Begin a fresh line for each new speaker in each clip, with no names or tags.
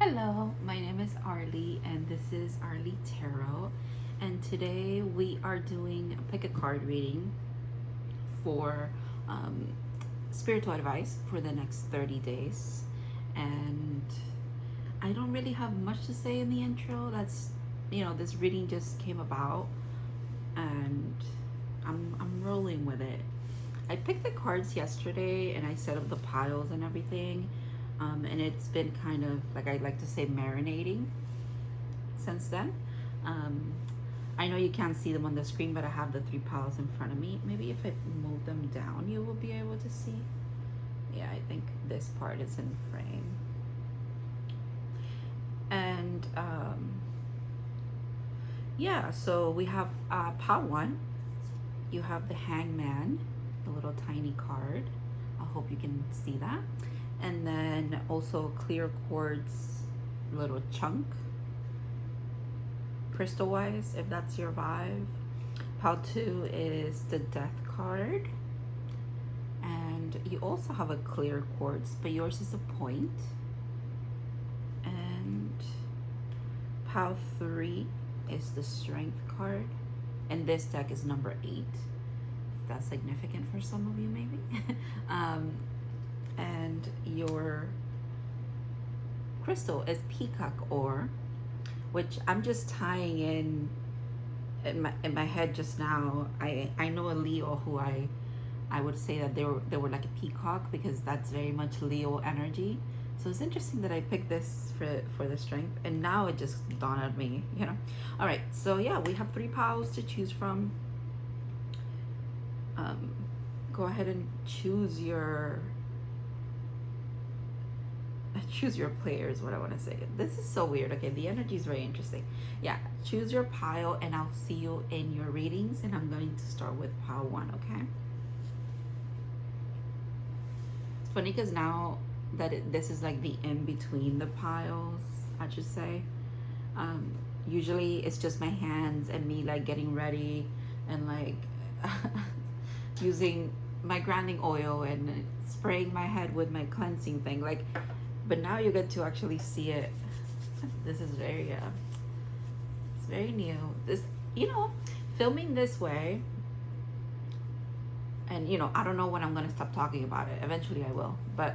Hello, my name is Arlie and this is Arlie Tarot, and today we are doing a pick a card reading for spiritual advice for the next 30 days. And I don't really have much to say in the intro. That's, this reading just came about and I'm rolling with it. I picked the cards yesterday and I set up the piles and everything. And it's been kind of, like I like to say, marinating since then. I know you can't see them on the screen, but I have the 3 piles in front of me. Maybe if I move them down, you will be able to see. Yeah, I think this part is in frame. And yeah, so we have pile 1. You have the Hangman, the little tiny card. I hope you can see that. And then also clear quartz little chunk, crystal wise, if that's your vibe. Pile 2 is the Death card, and you also have a clear quartz, but yours is a point. And pile 3 is the Strength card, and this deck is number 8, if that's significant for some of you maybe. And your crystal is peacock ore, which I'm just tying in my head just now. I know a Leo who I would say that they were like a peacock, because that's very much Leo energy. So it's interesting that I picked this for the strength, and now it just dawned on me, all right, so yeah, we have 3 piles to choose from. Go ahead and choose your players, what I want to say. This is so weird. Okay, the energy is very interesting. Yeah, choose your pile and I'll see you in your readings, and I'm going to start with pile 1. Okay, it's funny because now that this is like the in between the piles, I should say. Usually it's just my hands and me like getting ready and like using my grounding oil and spraying my head with my cleansing thing, like, but now you get to actually see it. This is very it's very new. This, filming this way, and I don't know when I'm gonna stop talking about it. Eventually I will, but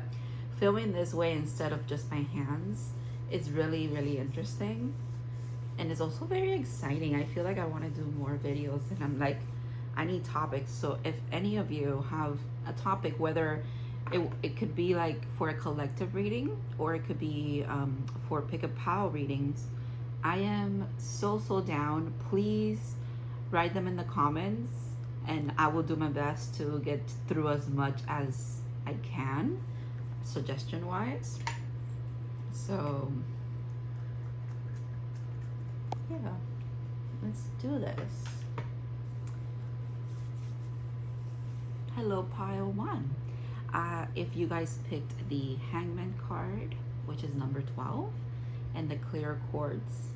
filming this way instead of just my hands is really, really interesting, and it's also very exciting. I feel like I want to do more videos, and I'm like, I need topics. So if any of you have a topic, whether it could be like for a collective reading, or it could be for pick a pile readings, I am so down. Please write them in the comments, and I will do my best to get through as much as I can, suggestion wise. So yeah, let's do this. Hello, pile 1. If you guys picked the Hangman card, which is number 12, and the clear quartz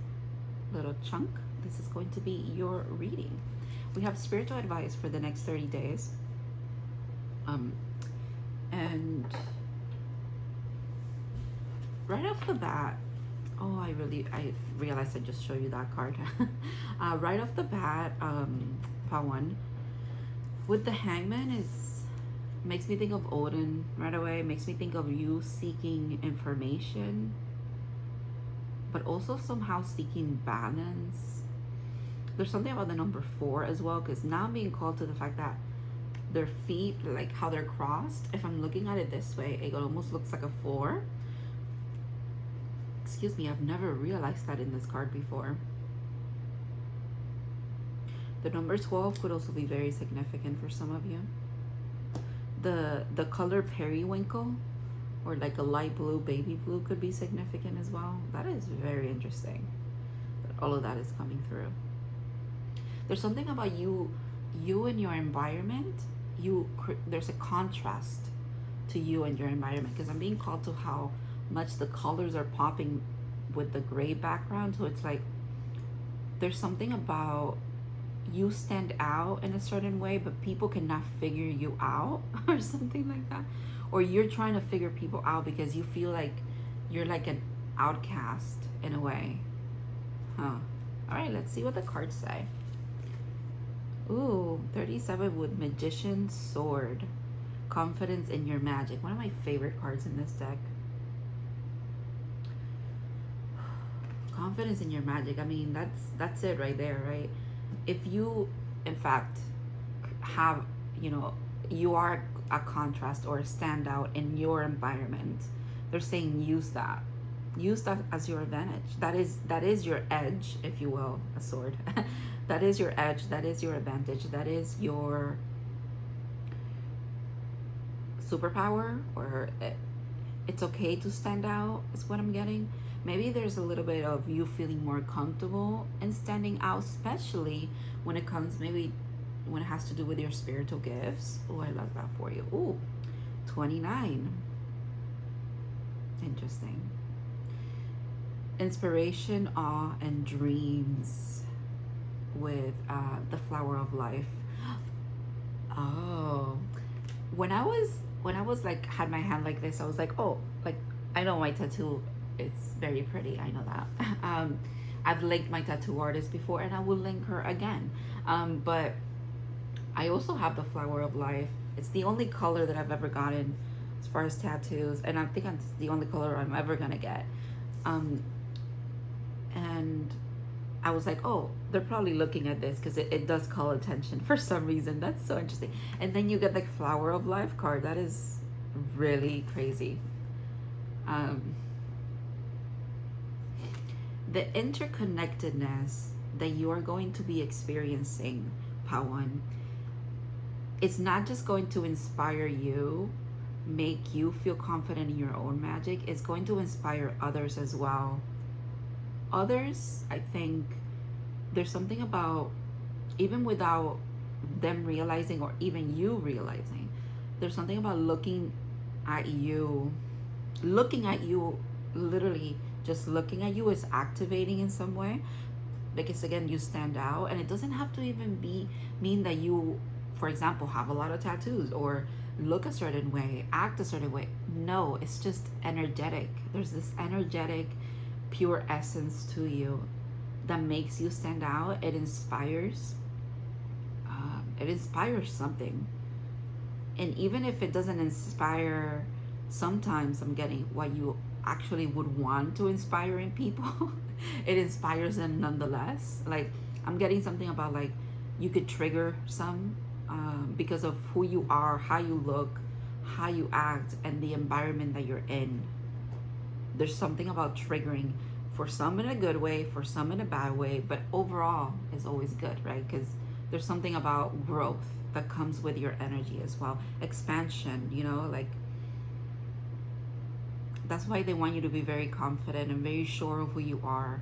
little chunk, this is going to be your reading. We have spiritual advice for the next 30 days. And right off the bat, I realized I just showed you that card. Right off the bat, pile 1, with the Hangman makes me think of Odin right away. Makes me think of you seeking information, but also somehow seeking balance. There's something about the number 4 as well, because now I'm being called to the fact that their feet, like how they're crossed, if I'm looking at it this way, it almost looks like a 4. Excuse me, I've never realized that in this card before. The number 12 could also be very significant for some of you. The color periwinkle, or like a light blue, baby blue, could be significant as well. That is very interesting. But all of that is coming through. There's something about you and your environment. There's a contrast to you and your environment, because I'm being called to how much the colors are popping with the gray background. So it's like there's something about you stand out in a certain way, but people cannot figure you out or something like that. Or you're trying to figure people out because you feel like you're like outcast in a way. Huh. All right, let's see what the cards say. Ooh, 37 with Magician's Sword. Confidence in your magic. One of my favorite cards in this deck. Confidence in your magic. I mean, that's it right there, right? If you, in fact, have, you know, you are a contrast or a standout in your environment, they're saying use that. Use that as your advantage. That is your edge, if you will, a sword. That is your edge. That is your advantage. That is your superpower, or it's okay to stand out, is what I'm getting. Maybe there's a little bit of you feeling more comfortable in standing out, especially when it comes, maybe when it has to do with your spiritual gifts. Oh, I love that for you. Ooh, 29. Interesting. Inspiration, awe, and dreams with the flower of life. Oh, when I was like, had my hand like this, I was like, oh, like, I know my tattoo, it's very pretty, I know that. I've linked my tattoo artist before, and I will link her again. But I also have the flower of life. It's the only color that I've ever gotten as far as tattoos, and I think it's the only color I'm ever gonna get. And I was like, oh, they're probably looking at this because it does call attention for some reason. That's so interesting. And then you get the flower of life card. That is really crazy. The interconnectedness that you are going to be experiencing, Pawan, it's not just going to inspire you, make you feel confident in your own magic. It's going to inspire others as well. Others, I think there's something about, even without them realizing or even you realizing, there's something about looking at you, literally just looking at you is activating in some way, because again, you stand out. And it doesn't have to even mean that you, for example, have a lot of tattoos or look a certain way, act a certain way. No, it's just energetic. There's this energetic, pure essence to you that makes you stand out. It inspires something. And even if it doesn't inspire, sometimes I'm getting what you actually would want to inspire in people. It inspires them nonetheless. Like, I'm getting something about, like, you could trigger some because of who you are, how you look, how you act, and the environment that you're in. There's something about triggering, for some in a good way, for some in a bad way, but overall is always good, right? Because there's something about growth that comes with your energy as well. Expansion, you know, like, that's why they want you to be very confident and very sure of who you are.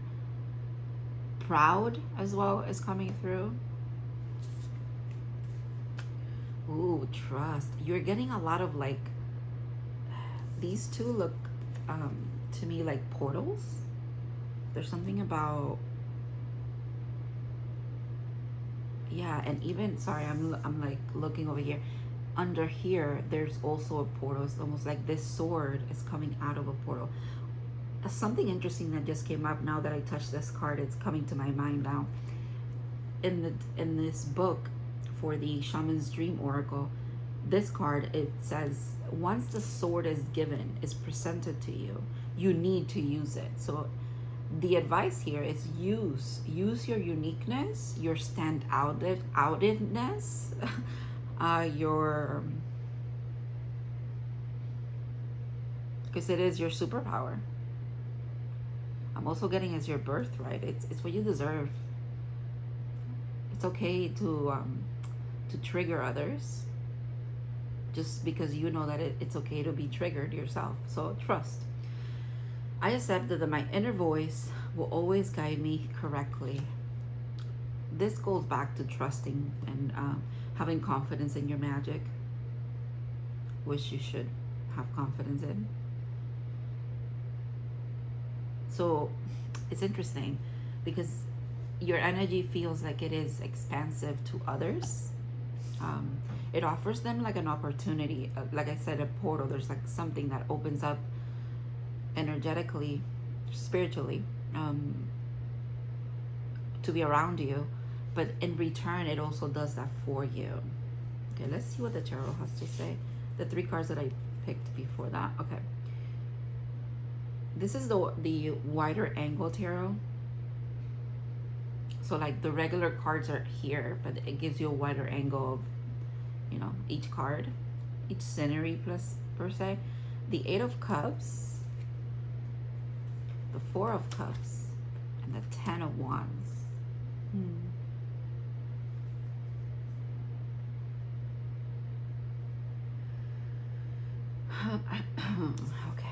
Proud as well is coming through. Ooh, trust. You're getting a lot of, like, these two look to me like portals. There's something about, yeah. And even, sorry, I'm like looking over here. Under here, there's also a portal. It's almost like this sword is coming out of a portal. Something interesting that just came up now that I touched this card, it's coming to my mind now. In this book for the Shaman's Dream Oracle, this card, it says, once the sword is given, is presented to you, you need to use it. So the advice here is use your uniqueness, your outedness, because it is your superpower. I'm also getting as your birthright. It's what you deserve. It's okay to trigger others, just because you know that it's okay to be triggered yourself. So trust. I accept that my inner voice will always guide me correctly. This goes back to trusting and having confidence in your magic, which you should have confidence in. So it's interesting because your energy feels like it is expansive to others. It offers them like an opportunity, like I said, a portal. There's like something that opens up energetically spiritually, to be around you, but in return it also does that for you. Okay, let's see what the tarot has to say. The 3 cards that I picked before that. Okay, this is the wider angle tarot. So like the regular cards are here, but it gives you a wider angle of, you know, each card, each scenery plus per se. The 8 of Cups, the 4 of Cups, and the 10 of Wands. Okay.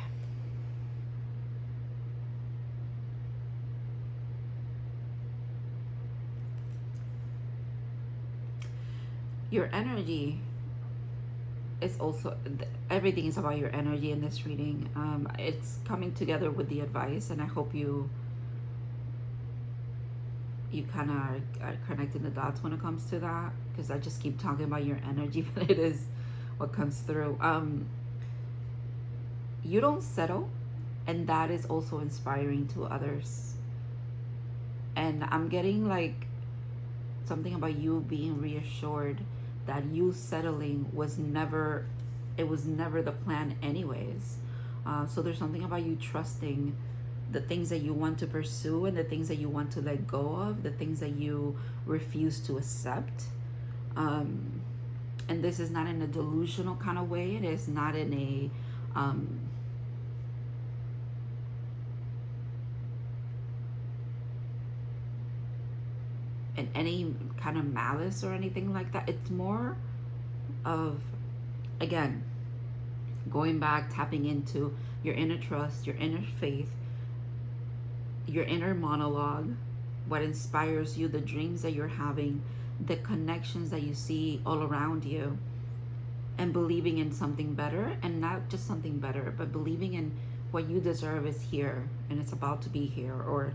Your energy is also, everything is about your energy in this reading. It's coming together with the advice, and I hope you kind of are connecting the dots when it comes to that, because I just keep talking about your energy, but it is what comes through. You don't settle, and that is also inspiring to others. And I'm getting like something about you being reassured that you settling was never, it was never the plan anyways. So there's something about you trusting the things that you want to pursue and the things that you want to let go of, the things that you refuse to accept. And this is not in a delusional kind of way. It is not in a in any kind of malice or anything like that. It's more of, again, going back, tapping into your inner trust, your inner faith, your inner monologue, what inspires you, the dreams that you're having, the connections that you see all around you, and believing in something better, and not just something better, but believing in what you deserve is here and it's about to be here. Or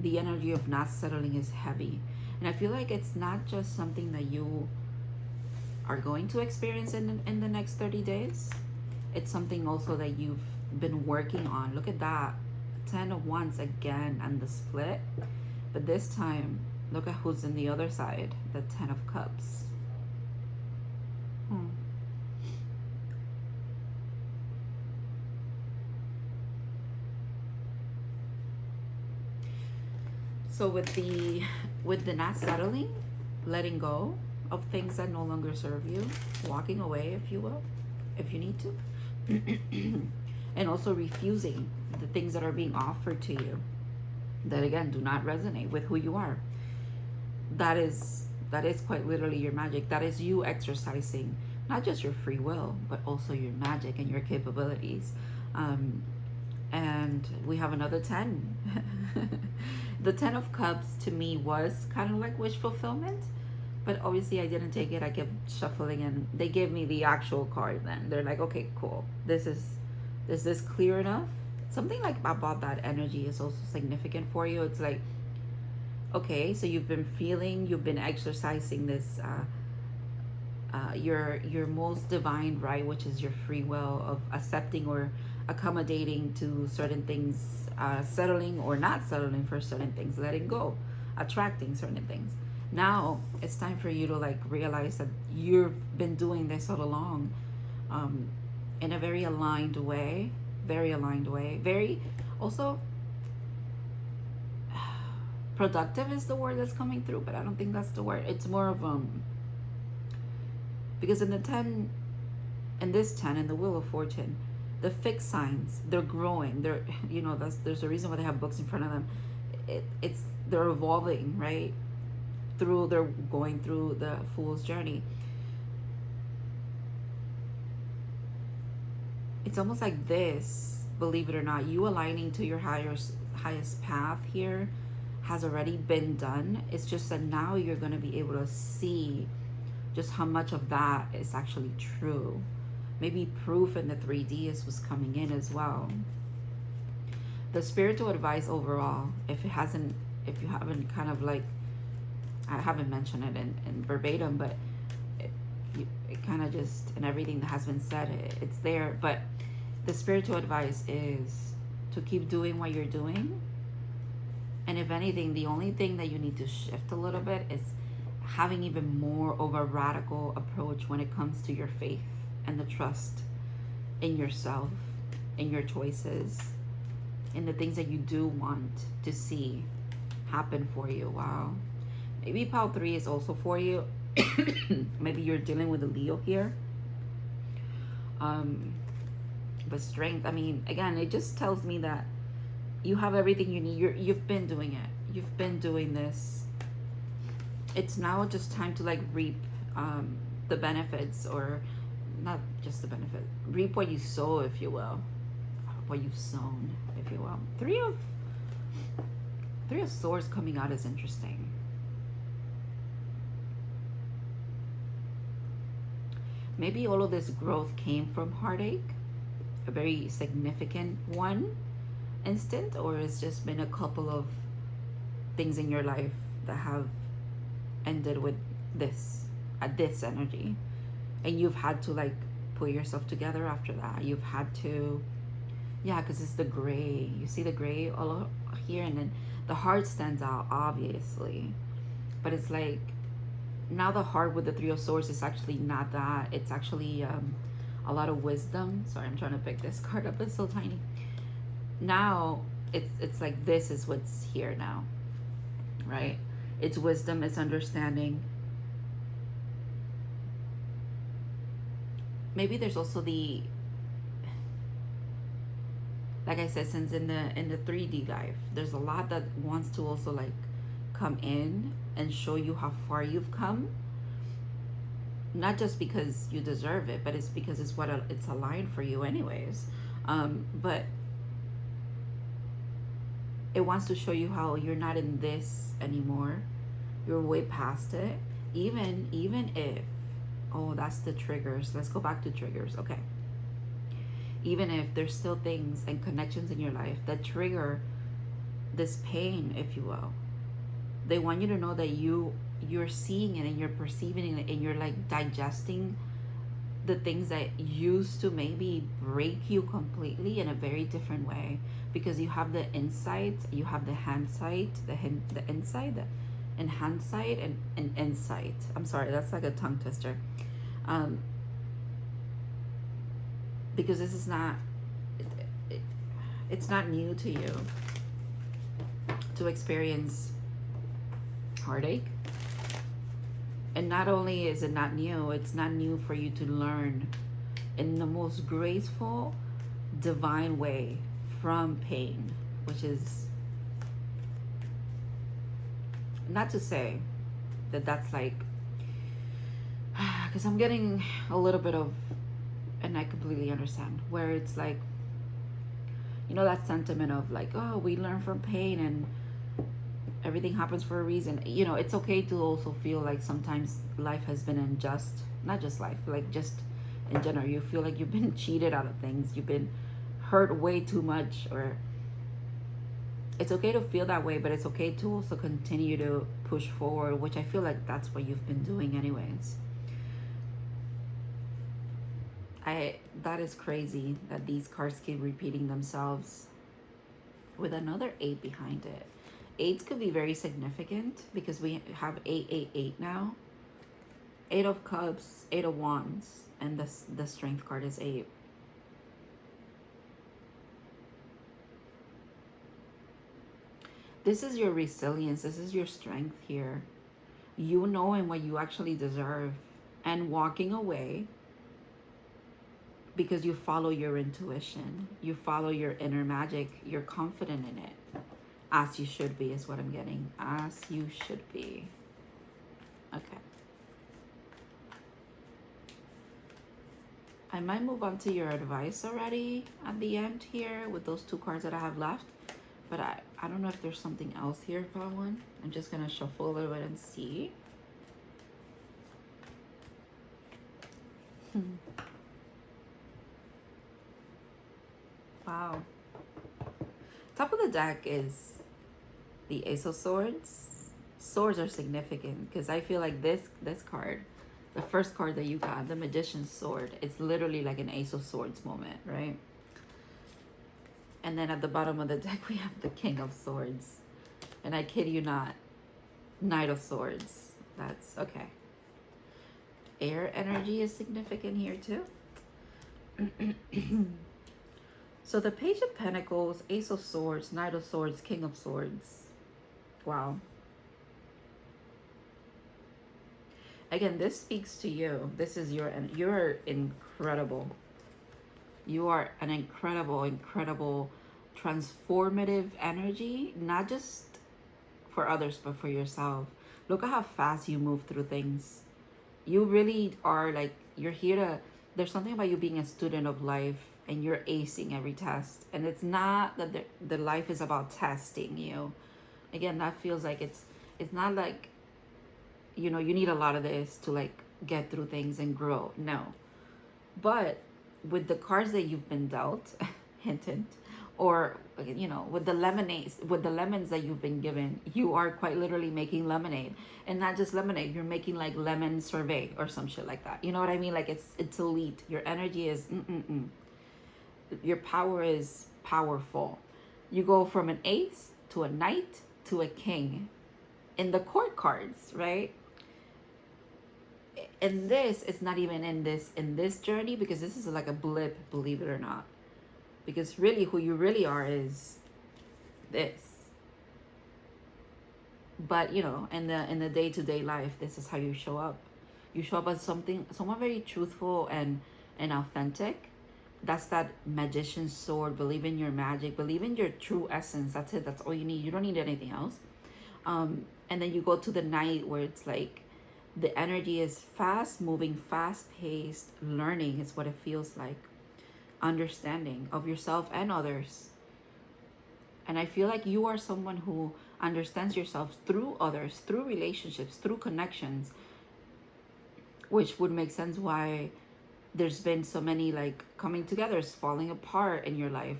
the energy of not settling is heavy. And I feel like it's not just something that you are going to experience in the next 30 days. It's something also that you've been working on. Look at that. 10 of Wands again and the split. But this time, look at who's in the other side. The 10 of Cups. So with the not settling, letting go of things that no longer serve you, walking away, if you will, if you need to, and also refusing the things that are being offered to you that, again, do not resonate with who you are. That is quite literally your magic. That is you exercising not just your free will, but also your magic and your capabilities. And we have another 10. The 10 of Cups to me was kind of like wish fulfillment, but obviously I didn't take it. I kept shuffling and they gave me the actual card then. They're like, okay, cool. Is this clear enough? Something like about that energy is also significant for you. It's like, okay, so you've been exercising this, your most divine right, which is your free will of accepting or accommodating to certain things, settling or not settling for certain things, letting go, attracting certain things. Now it's time for you to like realize that you've been doing this all along, in a very aligned way, very also productive is the word that's coming through, but I don't think that's the word. It's more of because in the 10 and this 10 and the Wheel of Fortune, the fixed signs, they're growing. They're, you know, there's a reason why they have books in front of them. They're evolving, right? They're going through the Fool's journey. It's almost like this, believe it or not, you aligning to your highest path here has already been done. It's just that now you're going to be able to see just how much of that is actually true. Maybe proof in the 3D was coming in as well. The spiritual advice overall, if you haven't kind of like, I haven't mentioned it in verbatim, but it kind of just, in everything that has been said, it's there. But The spiritual advice is to keep doing what you're doing. And if anything, the only thing that you need to shift a little bit is having even more of a radical approach when it comes to your faith and the trust in yourself, in your choices, in the things that you do want to see happen for you. Wow. Maybe pile 3 is also for you. Maybe you're dealing with a Leo here. But strength, I mean, again, it just tells me that you have everything you need. You've been doing it. You've been doing this. It's now just time to like reap the benefits, or not just the benefit. Reap what you sow, if you will. What you've sown, if you will. Three of Swords coming out is interesting. Maybe all of this growth came from heartache, a very significant one instant, or it's just been a couple of things in your life that have ended with this energy, and you've had to like put yourself together after that. You've had to, yeah, because it's the gray. You see the gray all here, and then the heart stands out, obviously, but it's like now the heart with the 3 of Swords is actually not that. It's actually a lot of wisdom. Sorry, I'm trying to pick this card up. It's so tiny. Now it's like this is what's here now, right? It's wisdom, it's understanding. Maybe there's also the, like I said, since in the 3D life, there's a lot that wants to also like come in and show you how far you've come. Not just because you deserve it, but it's because it's what it's aligned for you anyways. But it wants to show you how you're not in this anymore. You're way past it. Even if, oh, that's the triggers. Let's go back to triggers. Okay. Even if there's still things and connections in your life that trigger this pain, if you will, they want you to know that you're seeing it and you're perceiving it, and you're like digesting the things that used to maybe break you completely in a very different way, because you have the insight, you have the hindsight, the insight, and hindsight and insight. I'm sorry, that's like a tongue twister. Because this is not, it's not new to you to experience heartache. And not only is it not new, it's not new for you to learn in the most graceful, divine way from pain, which is not to say that that's like, because I'm getting a little bit of, and I completely understand, where it's like, you know, that sentiment of like, oh, we learn from pain and everything happens for a reason. You know, it's okay to also feel like sometimes life has been unjust. Not just life, like just in general. You feel like you've been cheated out of things. You've been hurt way too much. Or it's okay to feel that way, but it's okay to also continue to push forward, which I feel like that's what you've been doing anyways. That is crazy that these cards keep repeating themselves with another 8 behind it. 8s could be very significant because we have 888 now. 8 of Cups, 8 of Wands, and the Strength card is 8. This is your resilience. This is your strength here. You knowing what you actually deserve and walking away because you follow your intuition. You follow your inner magic. You're confident in it. As you should be is what I'm getting. As you should be. Okay. I might move on to your advice already at the end here with those 2 cards that I have left. But I don't know if there's something else here for one. I'm just going to shuffle a little bit and see. Wow. Top of the deck is the Ace of Swords. Swords are significant because I feel like this card, the first card that you got, the Magician's Sword, it's literally like an Ace of Swords moment, right? And then at the bottom of the deck, we have the King of Swords. And I kid you not, Knight of Swords. That's okay. Air energy is significant here too. So the Page of Pentacles, Ace of Swords, Knight of Swords, King of Swords. Wow. Again, this speaks to you. This is you're incredible. You are an incredible transformative energy, not just for others, but for yourself. Look at how fast you move through things. You really are like, you're here to, there's something about you being a student of life and you're acing every test. And it's not that the life is about testing you. Again, that feels like it's not like, you know, you need a lot of this to like get through things and grow. No. But with the cards that you've been dealt, hint, hint, or, you know, with the lemons that you've been given, you are quite literally making lemonade. And not just lemonade, you're making like lemon sorbet or some shit like that. You know what I mean? Like it's elite. Your energy is your power is powerful. You go from an ace to a knight to a king in the court cards, right? And this is not even in this journey, because this is like a blip, believe it or not. Because really who you really are is this. But you know, in the day-to-day life, this is how you show up. You show up as someone very truthful and authentic. That's that magician's sword. Believe in your magic, believe in your true essence. That's it. That's all you need. You don't need anything else. And then you go to the night, where it's like the energy is fast moving, fast paced. Learning is what it feels like. Understanding of yourself and others. And I feel like you are someone who understands yourself through others, through relationships, through connections, which would make sense why there's been so many like coming togethers, falling apart in your life.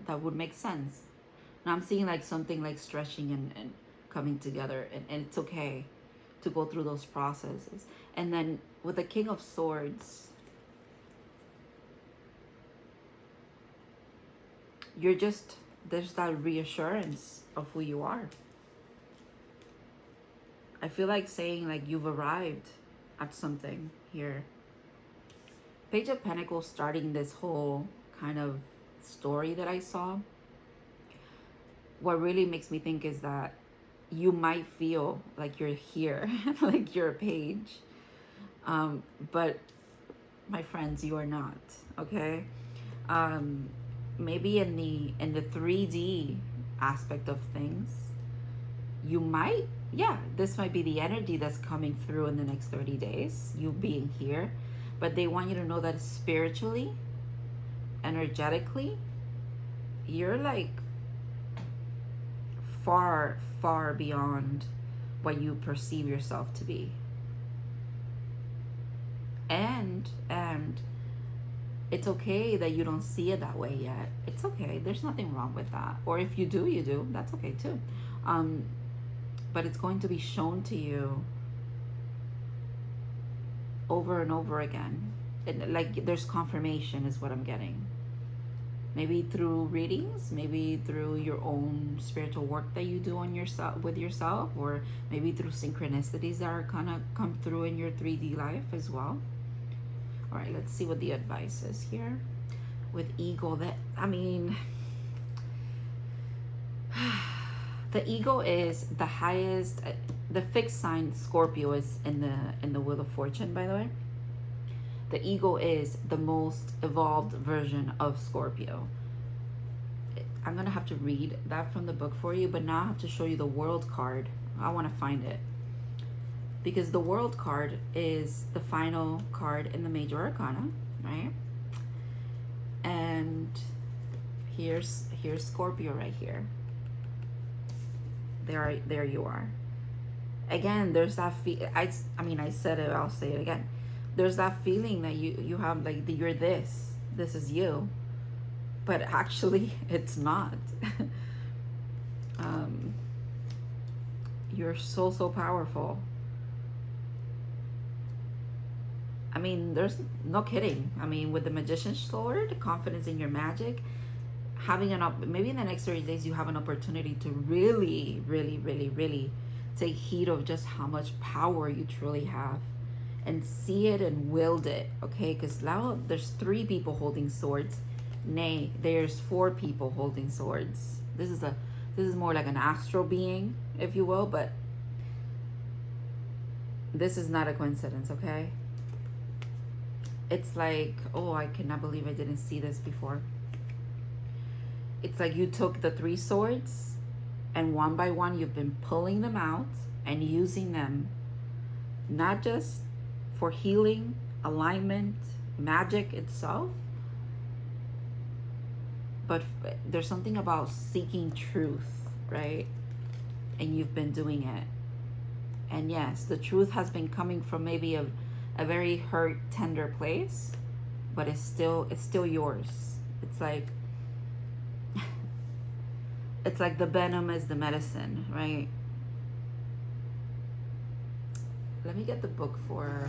That would make sense. Now I'm seeing like something like stretching and coming together, and it's okay to go through those processes. And then with the King of Swords, you're just, there's that reassurance of who you are. I feel like saying like you've arrived at something here. Page of Pentacles starting this whole kind of story that I saw. What really makes me think is that you might feel like you're here, like you're a page. But my friends, you are not, okay? Maybe in the 3D aspect of things, you might, this might be the energy that's coming through in the next 30 days, you being here. But they want you to know that spiritually, energetically, you're like far beyond what you perceive yourself to be. And it's okay that you don't see it that way yet. It's okay. There's nothing wrong with that. Or if you do, you do. That's okay too. But it's going to be shown to you over and over again. And like there's confirmation is what I'm getting. Maybe through readings, maybe through your own spiritual work that you do on yourself, with yourself, or maybe through synchronicities that are gonna come through in your 3D life as well. All right, let's see what the advice is here. With ego, the ego is the highest. The fixed sign Scorpio is in the Wheel of Fortune, by the way. The ego is the most evolved version of Scorpio. I'm gonna have to read that from the book for you, but now I have to show you the World card. I want to find it, because the World card is the final card in the Major Arcana, right? And here's Scorpio right here. There you are. Again, there's that I mean, I said it, I'll say it again. There's that feeling that you have like you're this is you, but actually it's not. You're so powerful. I mean, there's no kidding. I mean, with the Magician's Sword, confidence in your magic, having maybe in the next 30 days you have an opportunity to really, really, really, really take heed of just how much power you truly have, and see it and wield it, okay? Because now there's 3 people holding swords. Nay, there's 4 people holding swords. This is more like an astral being, if you will, but this is not a coincidence, okay? It's like, oh, I cannot believe I didn't see this before. It's like you took the 3 swords, and one by one you've been pulling them out and using them, not just for healing, alignment, magic itself, but there's something about seeking truth, right? And you've been doing it. And yes, the truth has been coming from maybe a very hurt, tender place, but it's still yours. It's like it's like the venom is the medicine, right? Let me get the book for,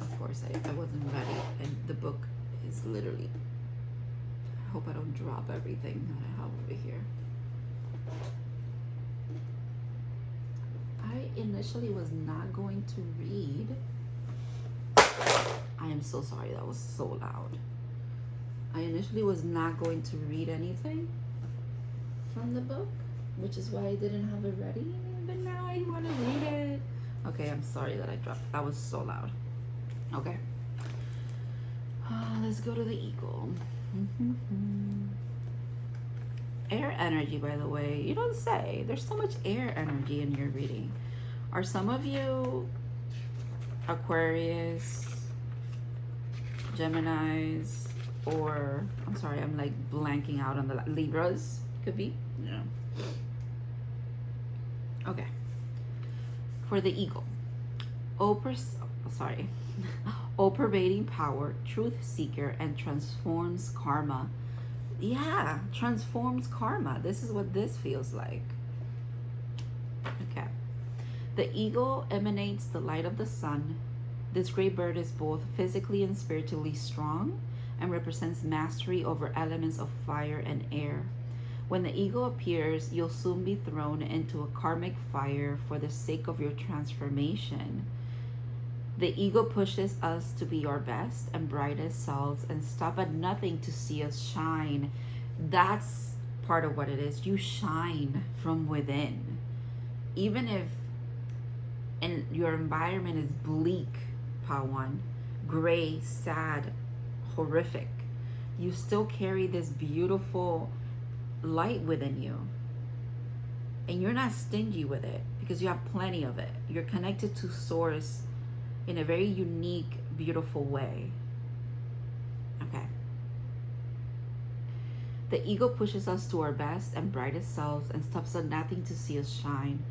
of course, I wasn't ready, and the book is literally, I hope I don't drop everything that I have over here. I initially was not going to read. I am so sorry, that was so loud. I initially was not going to read anything from the book, which is why I didn't have it ready, but now I want to read it. Okay, I'm sorry that I dropped. That was so loud. Okay. Let's go to the eagle. Air energy, by the way. You don't say. There's so much air energy in your reading. Are some of you Aquarius, Geminis, or I'm sorry, I'm like blanking out on the Libras? Could be. Yeah. Okay. For the eagle, all-pervading power, truth seeker, and transforms karma. Yeah, transforms karma. This is what this feels like. Okay. The eagle emanates the light of the sun. This great bird is both physically and spiritually strong and represents mastery over elements of fire and air. When the eagle appears, you'll soon be thrown into a karmic fire for the sake of your transformation. The eagle pushes us to be our best and brightest selves and stop at nothing to see us shine. That's part of what it is. You shine from within. Even if your environment is bleak, Pawan, gray, sad, horrific, you still carry this beautiful light within you, and you're not stingy with it because you have plenty of it. You're connected to source in a very unique, beautiful way. Okay. The ego pushes us to our best and brightest selves and stops at nothing to see us shine.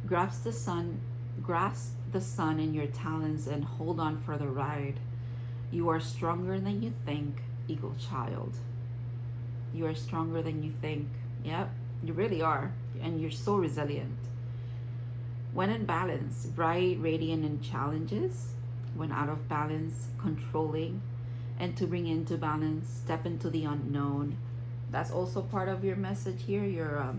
Grasp the sun in your talons and hold on for the ride. You are stronger than you think, eagle child. You are stronger than you think. Yep, you really are. And you're so resilient. When in balance, bright, radiant in challenges. When out of balance, controlling. And to bring into balance, step into the unknown. That's also part of your message here, your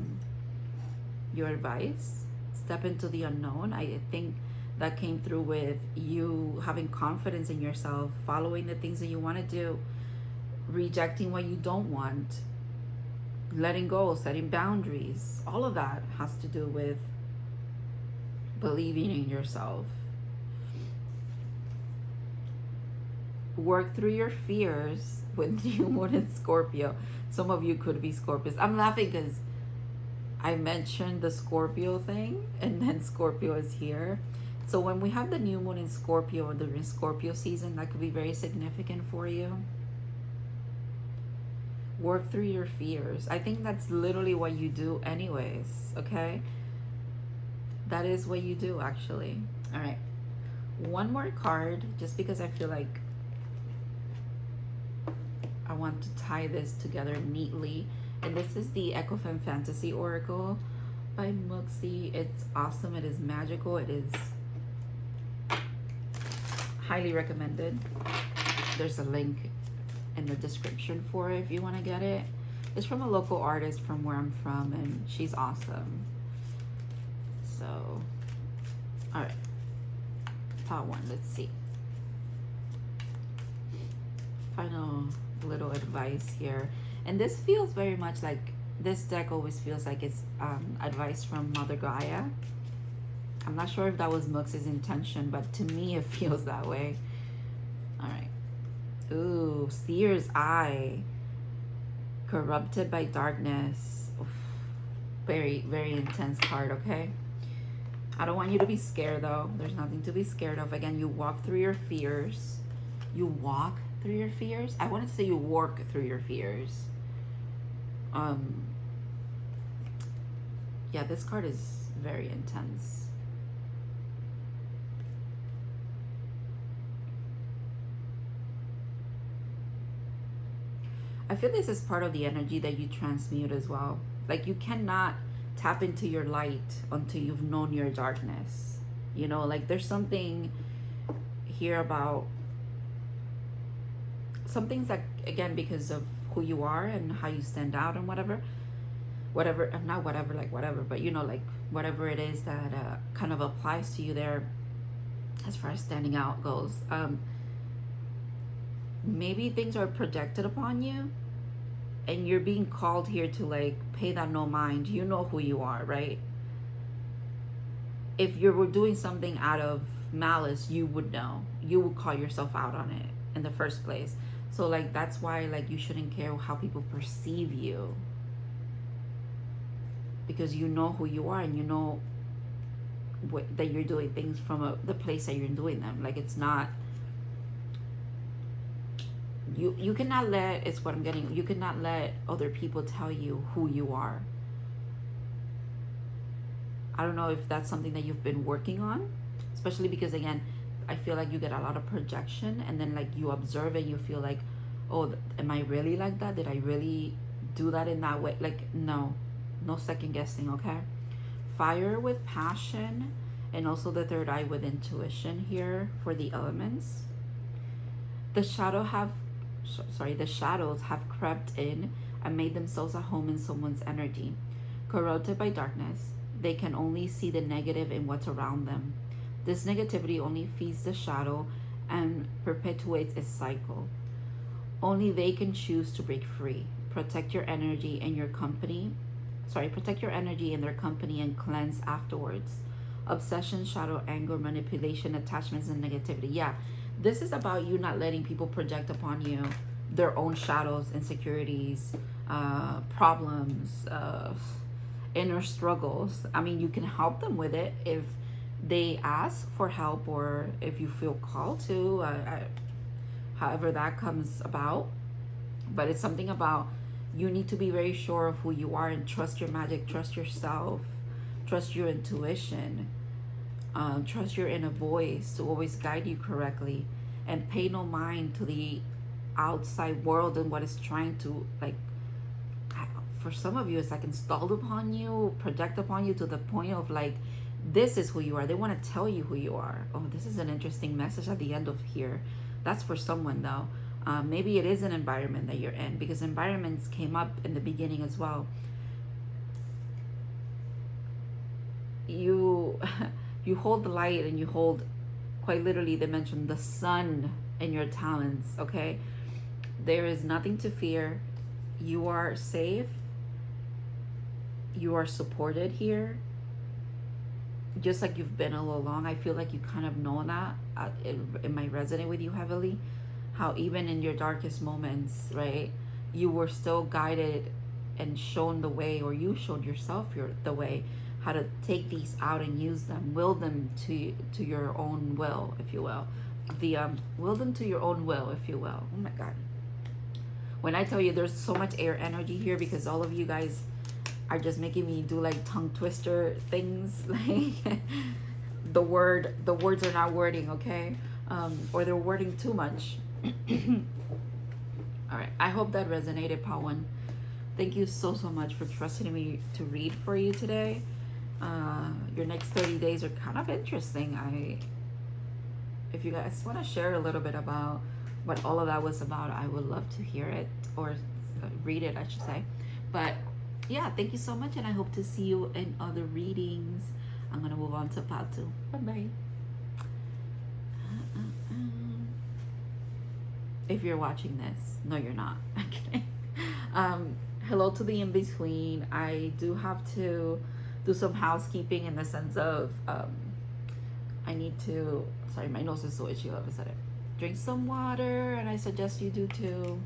advice. Step into the unknown. I think that came through with you having confidence in yourself, following the things that you want to do, rejecting what you don't want, letting go, setting boundaries. All of that has to do with believing in yourself. Work through your fears with new moon in Scorpio. Some of you could be Scorpios. I'm laughing because I mentioned the Scorpio thing and then Scorpio is here. So when we have the new moon in Scorpio, during Scorpio season, that could be very significant for you. Work through your fears. I think that's literally what you do anyways, okay? That is what you do, actually. All right. One more card, just because I feel like I want to tie this together neatly. And this is the Ecofem Fantasy Oracle by MOOXIE. It's awesome. It is magical. It is highly recommended. There's a link in the description for it if you want to get it. It's from a local artist from where I'm from, and she's awesome. So, all right, part one. Let's see. Final little advice here, and this feels very much like this deck always feels like it's advice from Mother Gaia. I'm not sure if that was Mooxie's intention, but to me it feels that way. All right. Ooh, Seer's Eye. Corrupted by darkness. Oof. Very, very intense card, okay? I don't want you to be scared, though. There's nothing to be scared of. Again, you walk through your fears. You walk through your fears? I wanted to say you work through your fears. Yeah, this card is very intense. I feel this is part of the energy that you transmute as well. Like, you cannot tap into your light until you've known your darkness. You know, like there's something here about some things that, again, because of who you are and how you stand out and whatever, not whatever, like whatever, but you know, like whatever it is that kind of applies to you there as far as standing out goes. Maybe things are projected upon you and you're being called here to like pay that no mind. You know who you are, right? If you were doing something out of malice, you would know. You would call yourself out on it in the first place. So like that's why like you shouldn't care how people perceive you, because you know who you are and you know that you're doing things from the place that you're doing them. Like it's not, you cannot let, it's what I'm getting, you cannot let other people tell you who you are. I don't know if that's something that you've been working on, especially because again, I feel like you get a lot of projection and then like you observe it, you feel like, oh, am I really like that? Did I really do that in that way? Like, no second guessing, okay? Fire with passion, and also the third eye with intuition here for the elements. The shadows have crept in and made themselves at home in someone's energy. Corrupted by darkness, they can only see the negative in what's around them. This negativity only feeds the shadow and perpetuates its cycle. Only they can choose to break free. Protect your energy and your company. Protect your energy in their company and cleanse afterwards. Obsession, shadow, anger, manipulation, attachments, and negativity. Yeah, this is about you not letting people project upon you their own shadows, insecurities, problems, inner struggles. I mean, you can help them with it if they ask for help or if you feel called to, however that comes about. But it's something about you need to be very sure of who you are and trust your magic, trust yourself, trust your intuition, trust your inner voice to always guide you correctly, and pay no mind to the outside world and what is trying to, like, for some of you, it's like installed upon you, project upon you to the point of like, this is who you are. They want to tell you who you are. Oh, this is an interesting message at the end of here. That's for someone though. Maybe it is an environment that you're in, because environments came up in the beginning as well. You hold the light, and you hold, quite literally, they mentioned the sun in your talents, okay? There is nothing to fear. You are safe. You are supported here. Just like you've been all along. I feel like you kind of know that. It might resonate with you heavily. How even in your darkest moments, right, you were still guided and shown the way, or you showed yourself the way, how to take these out and use them, will them to your own will, if you will. Will them to your own will, if you will. Oh my God. When I tell you there's so much air energy here, because all of you guys are just making me do like tongue twister things, like the words are not wording, okay? Or they're wording too much. All right, I hope that resonated, Pawan. Thank you so much for trusting me to read for you today. Your next 30 days are kind of interesting. If you guys want to share a little bit about what all of that was about, I would love to hear it, or read it, I should say. But yeah, thank you so much, and I hope to see you in other readings. I'm gonna move on to part 2. Bye bye. If you're watching this, no, you're not. Okay. Hello to the in-between. I do have to do some housekeeping in the sense of I need to, sorry, my nose is so itchy all of a sudden. Drink some water, and I suggest you do too.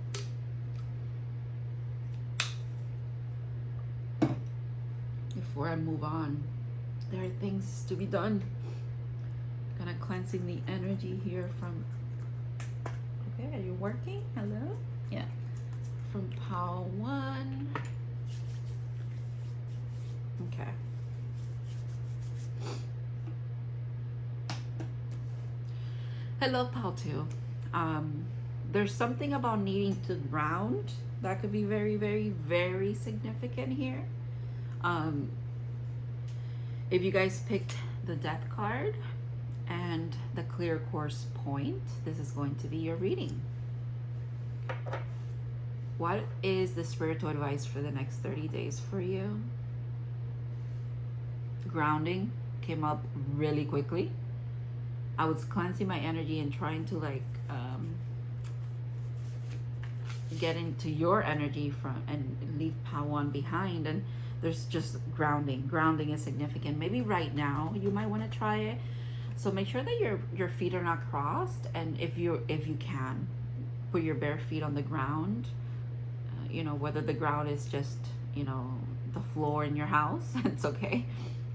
Before I move on, there are things to be done. Kind of cleansing the energy here from, okay, are you working? Hello? Yeah. From pile 1. Okay. Hello, pile 2. There's something about needing to ground that could be very, very, very significant here. If you guys picked the Death card and the Clear Course Point, this is going to be your reading. What is the spiritual advice for the next 30 days for you? Grounding came up really quickly. I was cleansing my energy and trying to like get into your energy from and leave pile 1 behind, and there's just grounding. Grounding is significant. Maybe right now you might want to try it. So make sure that your feet are not crossed, and if you can, put your bare feet on the ground. You know, whether the ground is just, you know, the floor in your house, it's okay.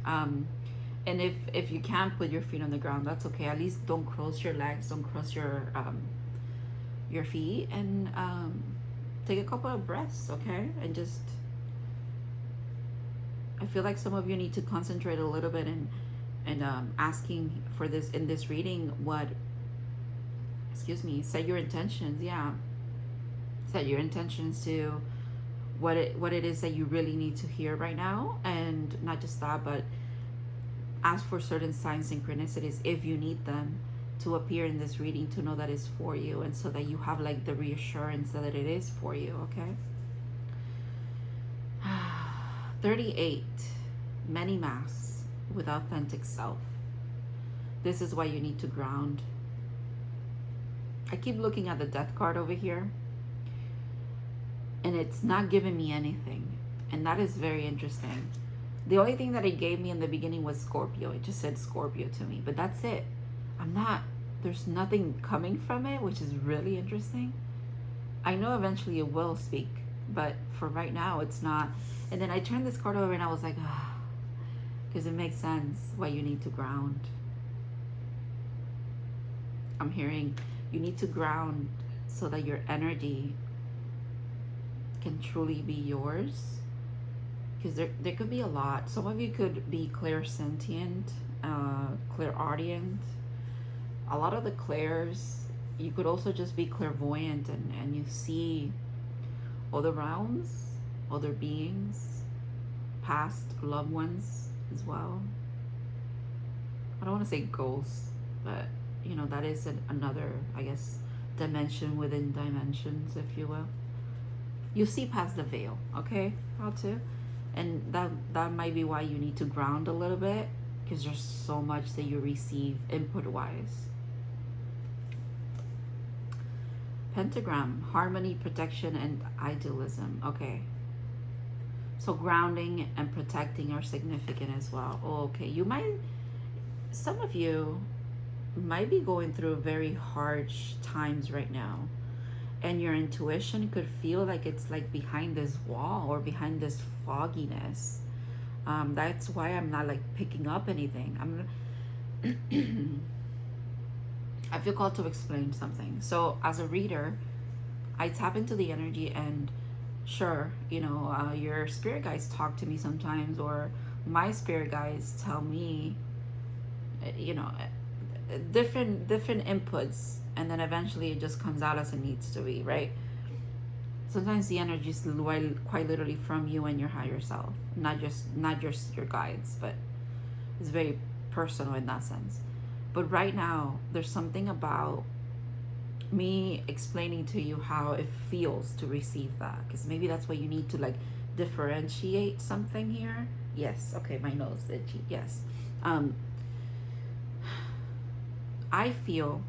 And if you can't put your feet on the ground, that's okay. At least don't cross your legs, don't cross your feet, and take a couple of breaths, okay? And just, I feel like some of you need to concentrate a little bit and asking for this in this reading. What, excuse me, set your intentions. Yeah, set your intentions to what it is that you really need to hear right now, and not just that, but ask for certain signs, synchronicities, if you need them, to appear in this reading, to know that it's for you, and so that you have like the reassurance that it is for you. Okay. 38, many masks with authentic self. This is why you need to ground. I keep looking at the Death card over here, and it's not giving me anything, and that is very interesting. The only thing that it gave me in the beginning was Scorpio. It just said Scorpio to me, but that's it. There's nothing coming from it, which is really interesting. I know eventually it will speak, but for right now, it's not. And then I turned this card over and I was like, because it makes sense why you need to ground. I'm hearing you need to ground so that your energy can truly be yours. Because there could be a lot. Some of you could be clairsentient, clairaudient. A lot of the clairs, you could also just be clairvoyant, and you see other realms, other beings, past loved ones as well. I don't want to say ghosts, but you know, that is another, I guess, dimension within dimensions, if you will. You see past the veil, okay? How to? And that might be why you need to ground a little bit, because there's so much that you receive input-wise. Pentagram, harmony, protection, and idealism. Okay. So grounding and protecting are significant as well. Okay. Some of you might be going through very harsh times right now, and your intuition could feel like it's like behind this wall or behind this fogginess. That's why I'm not like picking up anything. I feel called to explain something. So as a reader, I tap into the energy, and sure, you know, your spirit guides talk to me sometimes, or my spirit guides tell me, you know, different inputs, and then eventually it just comes out as it needs to be, right? Sometimes the energy is quite literally from you and your higher self, not just your guides, but it's very personal in that sense. But right now, there's something about me explaining to you how it feels to receive that, because maybe that's what you need to like differentiate something here. Yes, okay, my nose is itchy. Yes. Um, I feel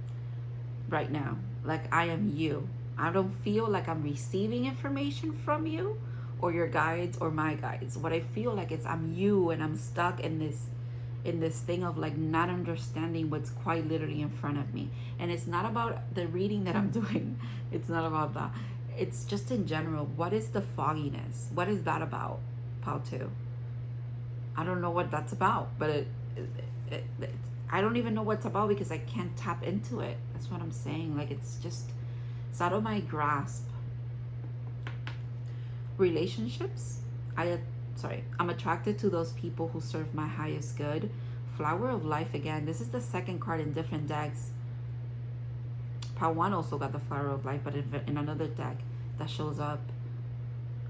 right now like I am you. I don't feel like I'm receiving information from you or your guides or my guides. What I feel like is I'm you, and I'm stuck in this thing of like not understanding what's quite literally in front of me. And it's not about the reading that I'm doing. It's not about that. It's just in general. What is the fogginess? What is that about, Pal 2? I don't know what that's about, but I don't even know what's about because I can't tap into it. That's what I'm saying. Like it's out of my grasp. Relationships. I'm attracted to those people who serve my highest good. Flower of Life again. This is the second card in different decks. Part 1 also got the Flower of Life, but in another deck that shows up.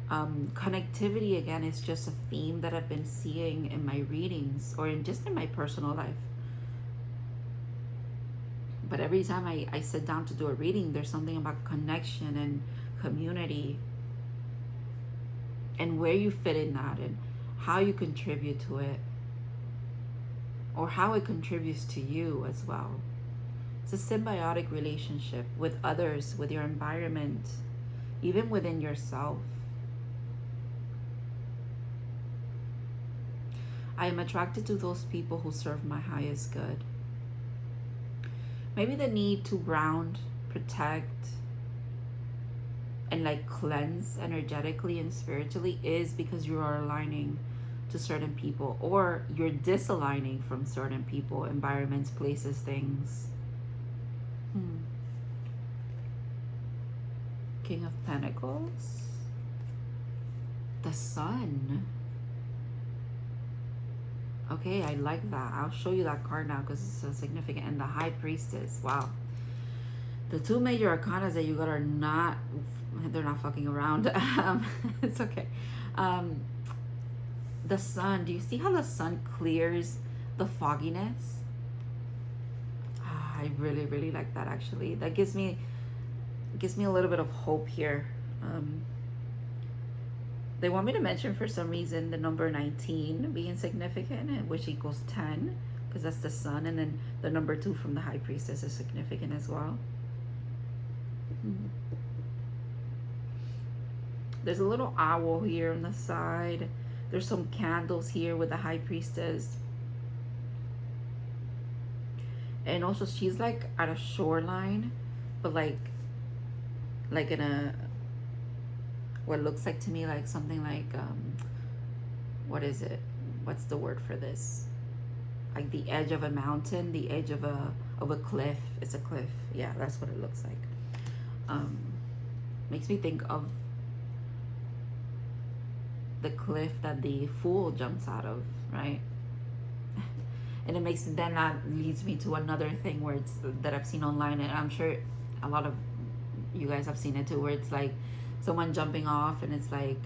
Connectivity again is just a theme that I've been seeing in my readings or just in my personal life. But every time I sit down to do a reading, there's something about connection and community and where you fit in that and how you contribute to it or how it contributes to you as well. It's a symbiotic relationship with others, with your environment, even within yourself. I am attracted to those people who serve my highest good. Maybe the need to ground, protect, and like cleanse energetically and spiritually is because you are aligning to certain people or you're disaligning from certain people, environments, places, things. King of Pentacles. The Sun. Okay, I like that. I'll show you that card now because it's so significant. And the High Priestess. Wow. The two major arcana that you got are not, they're not fucking around. It's okay. The Sun. Do you see how the Sun clears the fogginess? I really, really like that actually. That gives me a little bit of hope here. They want me to mention for some reason the number 19 being significant, which equals 10, because that's the Sun, and then the number 2 from the High Priestess is significant as well. There's a little owl here on the side. There's some candles here with the High Priestess. And also she's like at a shoreline, but like in a, what looks like to me like something like, what is it? What's the word for this? Like the edge of a mountain, the edge of a cliff. It's a cliff. Yeah, that's what it looks like. Makes me think of the cliff that the fool jumps out of, right? And it makes, then that leads me to another thing where it's, that I've seen online, and I'm sure a lot of you guys have seen it too, where it's like someone jumping off and it's like,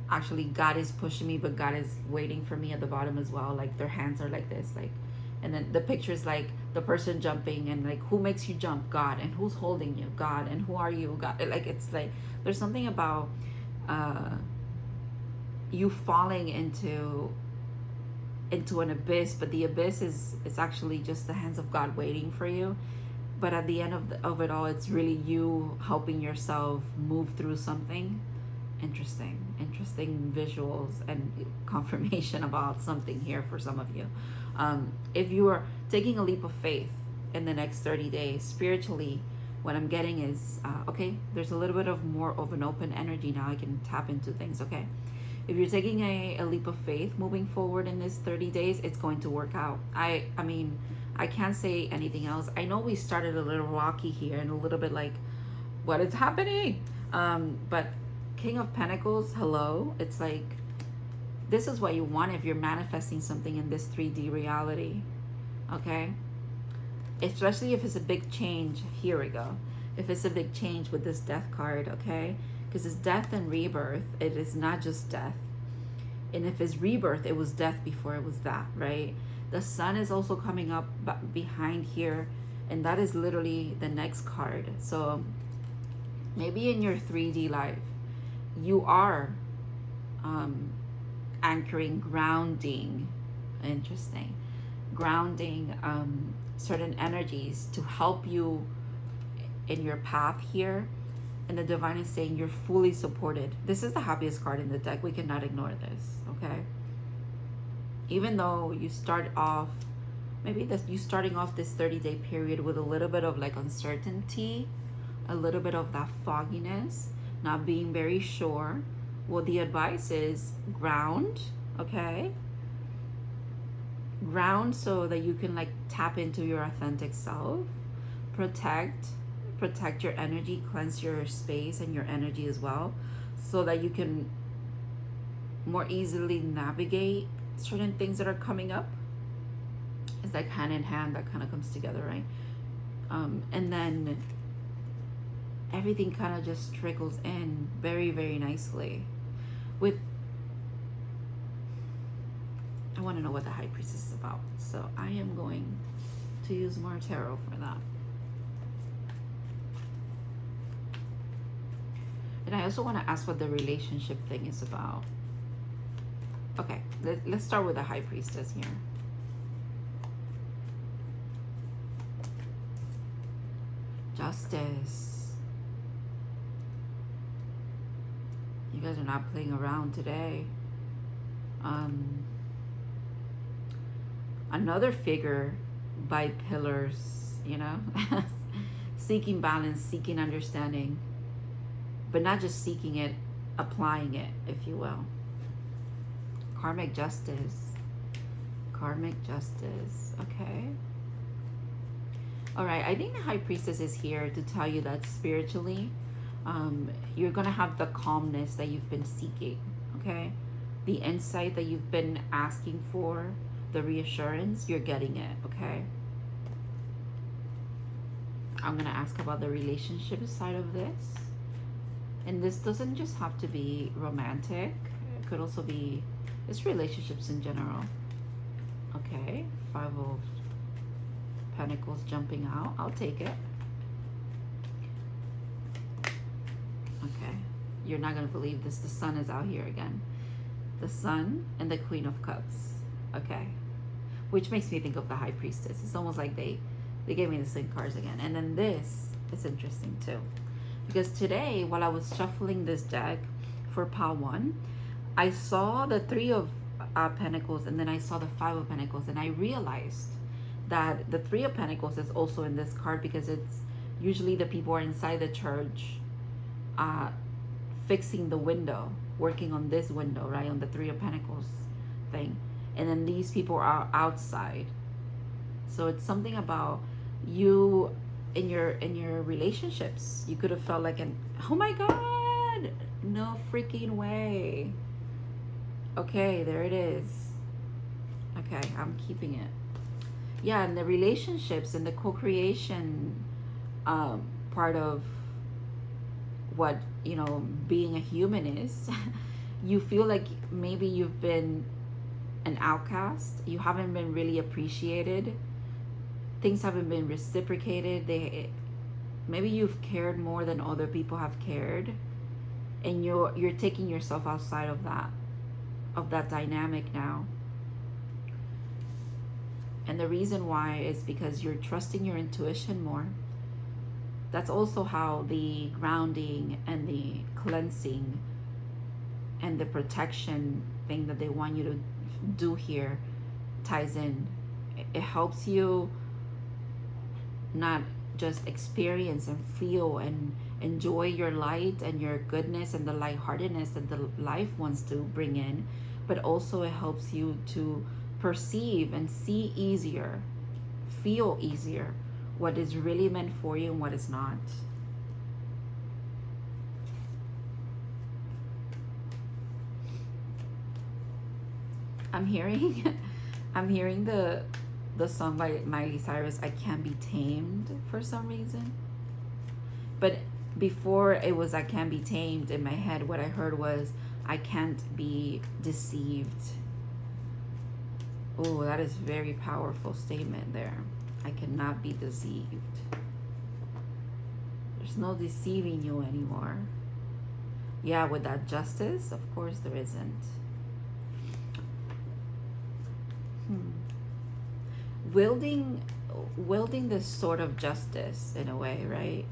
actually God is pushing me, but God is waiting for me at the bottom as well. Like their hands are like this, like, and then the picture is like the person jumping and like, who makes you jump? God. And who's holding you? God. And who are you? God. Like, it's like, there's something about you falling into an abyss, but the abyss is actually just the hands of God waiting for you. But at the end of it all, it's really you helping yourself move through something. Interesting visuals and confirmation about something here for some of you. If you are taking a leap of faith in the next 30 days, spiritually, what I'm getting is, okay, there's a little bit of more of an open energy now. I can tap into things, okay? If you're taking a leap of faith moving forward in this 30 days, it's going to work out. I mean, I can't say anything else. I know we started a little rocky here and a little bit like, what is happening? But King of Pentacles, hello. It's like, this is what you want if you're manifesting something in this 3D reality, okay? Especially if it's a big change. Here we go. If it's a big change with this Death card, okay? Because it's death and rebirth. It is not just death. And if it's rebirth, it was death before it was that, right? The Sun is also coming up behind here, and that is literally the next card. So maybe in your 3D life, you are anchoring, grounding. Interesting. Grounding certain energies to help you in your path here. And the divine is saying you're fully supported. This is the happiest card in the deck. We cannot ignore this, okay? Even though you start off, maybe this, you starting off this 30-day period with a little bit of like uncertainty, a little bit of that fogginess, not being very sure. Well, the advice is ground, okay? Ground so that you can like tap into your authentic self. Protect your energy, cleanse your space and your energy as well, so that you can more easily navigate certain things that are coming up. It's like hand in hand, that kind of comes together, right? And then everything kind of just trickles in very, very nicely. With, I want to know what the High Priestess is about, so I am going to use more tarot for that. And I also want to ask what the relationship thing is about. Okay, let's start with the High Priestess here. Justice. You guys are not playing around today. Another figure by pillars, you know, seeking balance, seeking understanding, but not just seeking it, applying it, if you will. Karmic justice. Karmic justice. Okay. All right. I think the High Priestess is here to tell you that spiritually, you're going to have the calmness that you've been seeking. Okay. The insight that you've been asking for, the reassurance, you're getting it. Okay. I'm going to ask about the relationship side of this. And this doesn't just have to be romantic. It could also be, it's relationships in general. Okay, 5 of Pentacles jumping out. I'll take it. Okay, you're not going to believe this. The Sun is out here again. The Sun and the Queen of Cups. Okay, which makes me think of the High Priestess. It's almost like they gave me the same cards again. And then this is interesting too. Because today, while I was shuffling this deck for pile 1, I saw the 3 of Pentacles, and then I saw the 5 of Pentacles, and I realized that the 3 of Pentacles is also in this card because it's usually the people are inside the church fixing the window, working on this window, right, on the 3 of Pentacles thing. And then these people are outside. So it's something about you in your relationships. You could have felt like an, oh my god, no freaking way. Okay, there it is. Okay, I'm keeping it. Yeah, and the relationships and the co-creation part of what, you know, being a human is. You feel like maybe you've been an outcast. You haven't been really appreciated. Things haven't been reciprocated. Maybe you've cared more than other people have cared, and you're taking yourself outside of that dynamic now. And the reason why is because you're trusting your intuition more. That's also how the grounding and the cleansing and the protection thing that they want you to do here ties in. It helps you not just experience and feel and enjoy your light and your goodness and the lightheartedness that the life wants to bring in, but also it helps you to perceive and see easier, feel easier what is really meant for you and what is not. I'm hearing the song by Miley Cyrus, I Can't Be Tamed, for some reason. But before it was I Can't Be Tamed, in my head what I heard was I can't be deceived. Oh, that is very powerful statement there. I cannot be deceived. There's no deceiving you anymore. Yeah, with that justice, of course there isn't. Wielding this sort of justice in a way, right?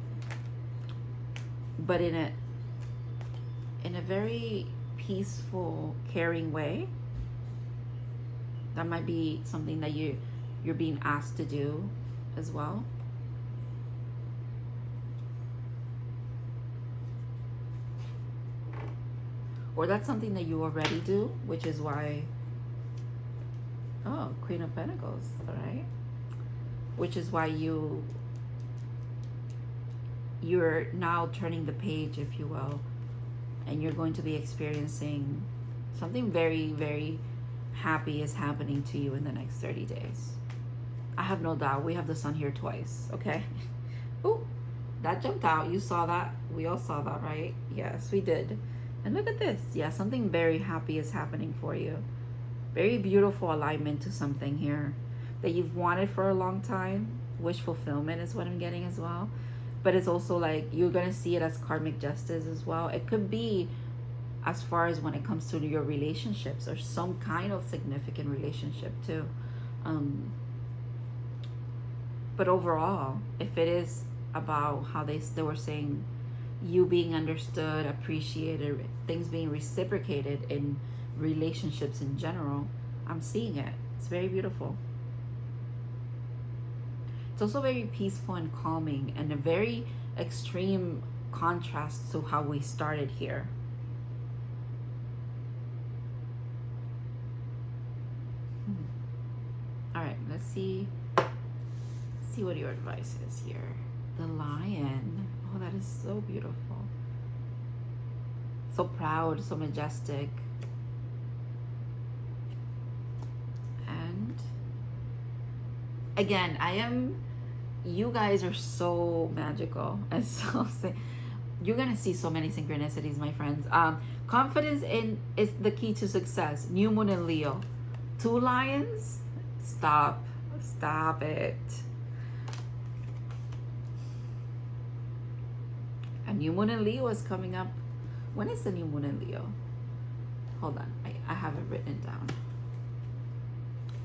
But in a very peaceful, caring way. That might be something that you're being asked to do as well. Or that's something that you already do, which is why, oh, Queen of Pentacles, all right? Which is why you're now turning the page, if you will, and you're going to be experiencing something very, very happy is happening to you in the next 30 days. I have no doubt. We have the sun here twice, okay? Oh, that jumped out. You saw that. We all saw that, right? Yes, we did. And look at this. Yeah, something very happy is happening for you. Very beautiful alignment to something here that you've wanted for a long time. Wish fulfillment is what I'm getting as well. But it's also like you're going to see it as karmic justice as well. It could be as far as when it comes to your relationships or some kind of significant relationship too. But overall, if it is about how they were saying you being understood, appreciated, things being reciprocated in relationships in general, I'm seeing it. It's very beautiful. It's also very peaceful and calming, and a very extreme contrast to how we started here. All right, let's see what your advice is here. The Lion. Oh, that is so beautiful. So proud, so majestic. And again, you guys are so magical and so you're gonna see so many synchronicities, my friends. Confidence is the key to success. New Moon in Leo. 2 lions. Stop it. A new moon in Leo is coming up. When is the new moon in Leo? Hold on, I have it written down.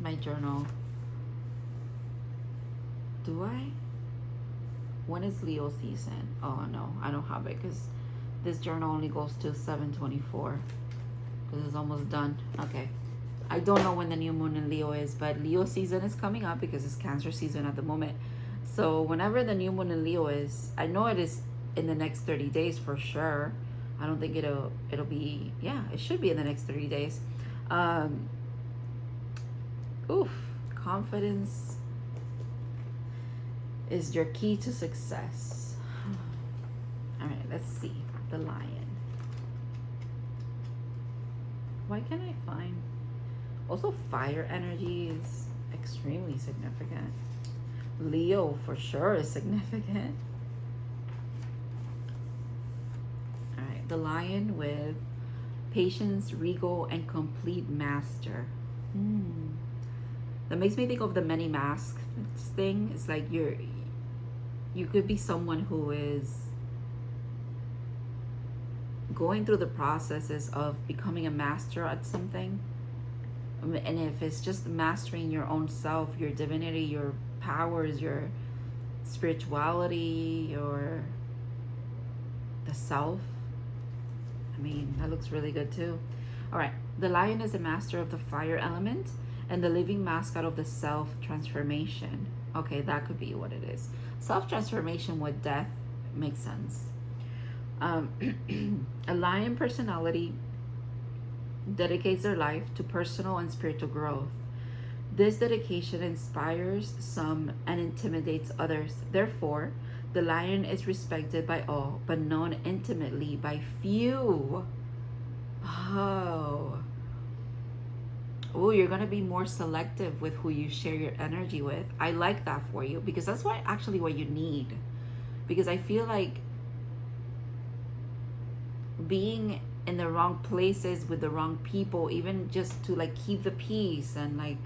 My journal. Do I? When is Leo season? Oh no, I don't have it because this journal only goes to 7/24 because it's almost done. Okay. I don't know when the new moon in Leo is, but Leo season is coming up because it's Cancer season at the moment. So whenever the new moon in Leo is, I know it is in the next 30 days for sure. I don't think it'll be, yeah, it should be in the next 30 days. Confidence is your key to success. All right, let's see. The Lion. Why can't I find? Also, fire energy is extremely significant. Leo for sure is significant. All right, the Lion with patience, regal, and complete master. That makes me think of the many masks thing. It's like you could be someone who is going through the processes of becoming a master at something. And if it's just mastering your own self, your divinity, your powers, your spirituality, your the self, I mean, that looks really good too. All right, the Lion is a master of the fire element and the living mascot of the self-transformation. Okay, that could be what it is. Self-transformation with death makes sense. A Lion personality dedicates their life to personal and spiritual growth. This dedication inspires some and intimidates others. Therefore, the Lion is respected by all, but known intimately by few. Oh, you're going to be more selective with who you share your energy with. I like that for you because that's actually what you need. Because I feel like being in the wrong places with the wrong people, even just to like keep the peace and like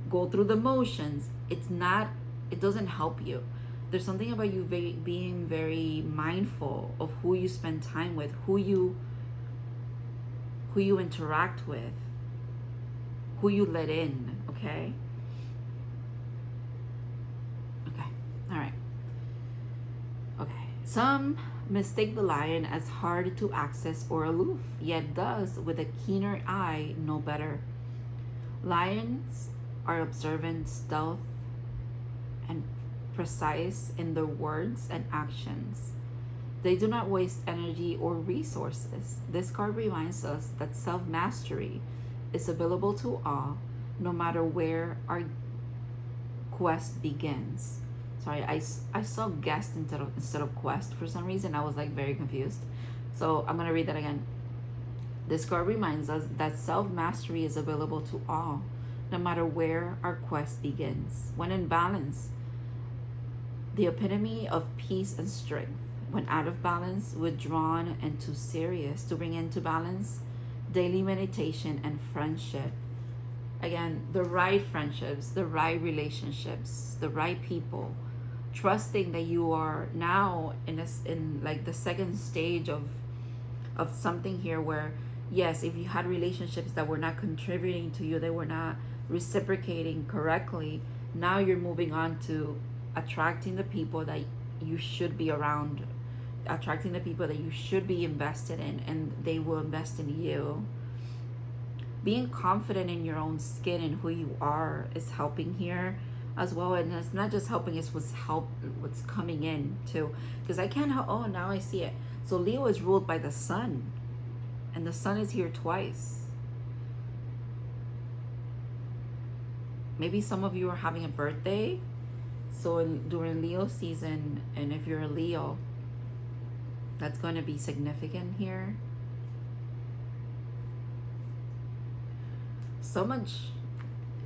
go through the motions, it doesn't help you. There's something about you being very mindful of who you spend time with, who you who you interact with, who you let in, okay? Okay, all right. Okay, some mistake the lion as hard to access or aloof, yet does, with a keener eye, know better. Lions are observant, stealth, and precise in their words and actions. They do not waste energy or resources. This card reminds us that self-mastery is available to all, no matter where our quest begins. Sorry, I saw guest instead of quest for some reason. I was like very confused. So I'm gonna read that again. This card reminds us that self-mastery is available to all, no matter where our quest begins. When in balance, the epitome of peace and strength. When out of balance, withdrawn and too serious. To bring into balance, daily meditation and friendship. Again, the right friendships, the right relationships, the right people. Trusting that you are now in like the second stage of something here where, yes, if you had relationships that were not contributing to you, they were not reciprocating correctly, now you're moving on to attracting the people that you should be around, attracting the people that you should be invested in, and they will invest in you. Being confident in your own skin and who you are is helping here as well. And it's not just helping, it's what's coming in too, because I can't help. Oh, now I see it. So Leo is ruled by the sun, and the sun is here twice. Maybe some of you are having a birthday, so during Leo season, and if you're a Leo, that's going to be significant here. So much,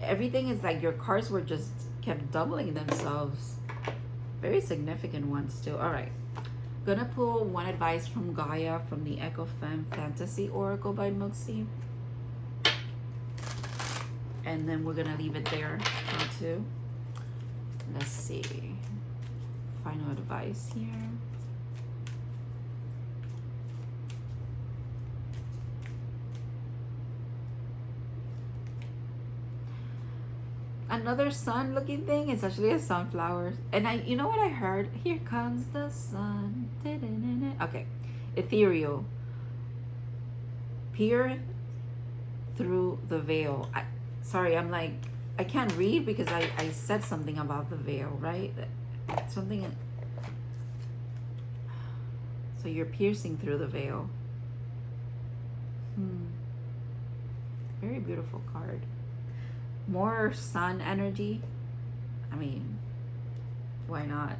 everything is like your cards were just kept doubling themselves. Very significant ones too. All right, gonna pull one advice from Gaia from the Echo Femme Fantasy Oracle by MOOXIE, and then we're gonna leave it there too. Let's see, final advice here. Another sun looking thing. It's actually a sunflower. And you know what I heard? Here comes the sun. Okay. Ethereal. Peer through the veil. Sorry, I'm like, I can't read because I said something about the veil, right? Something. So you're piercing through the veil. Very beautiful card. More sun energy. I mean, why not?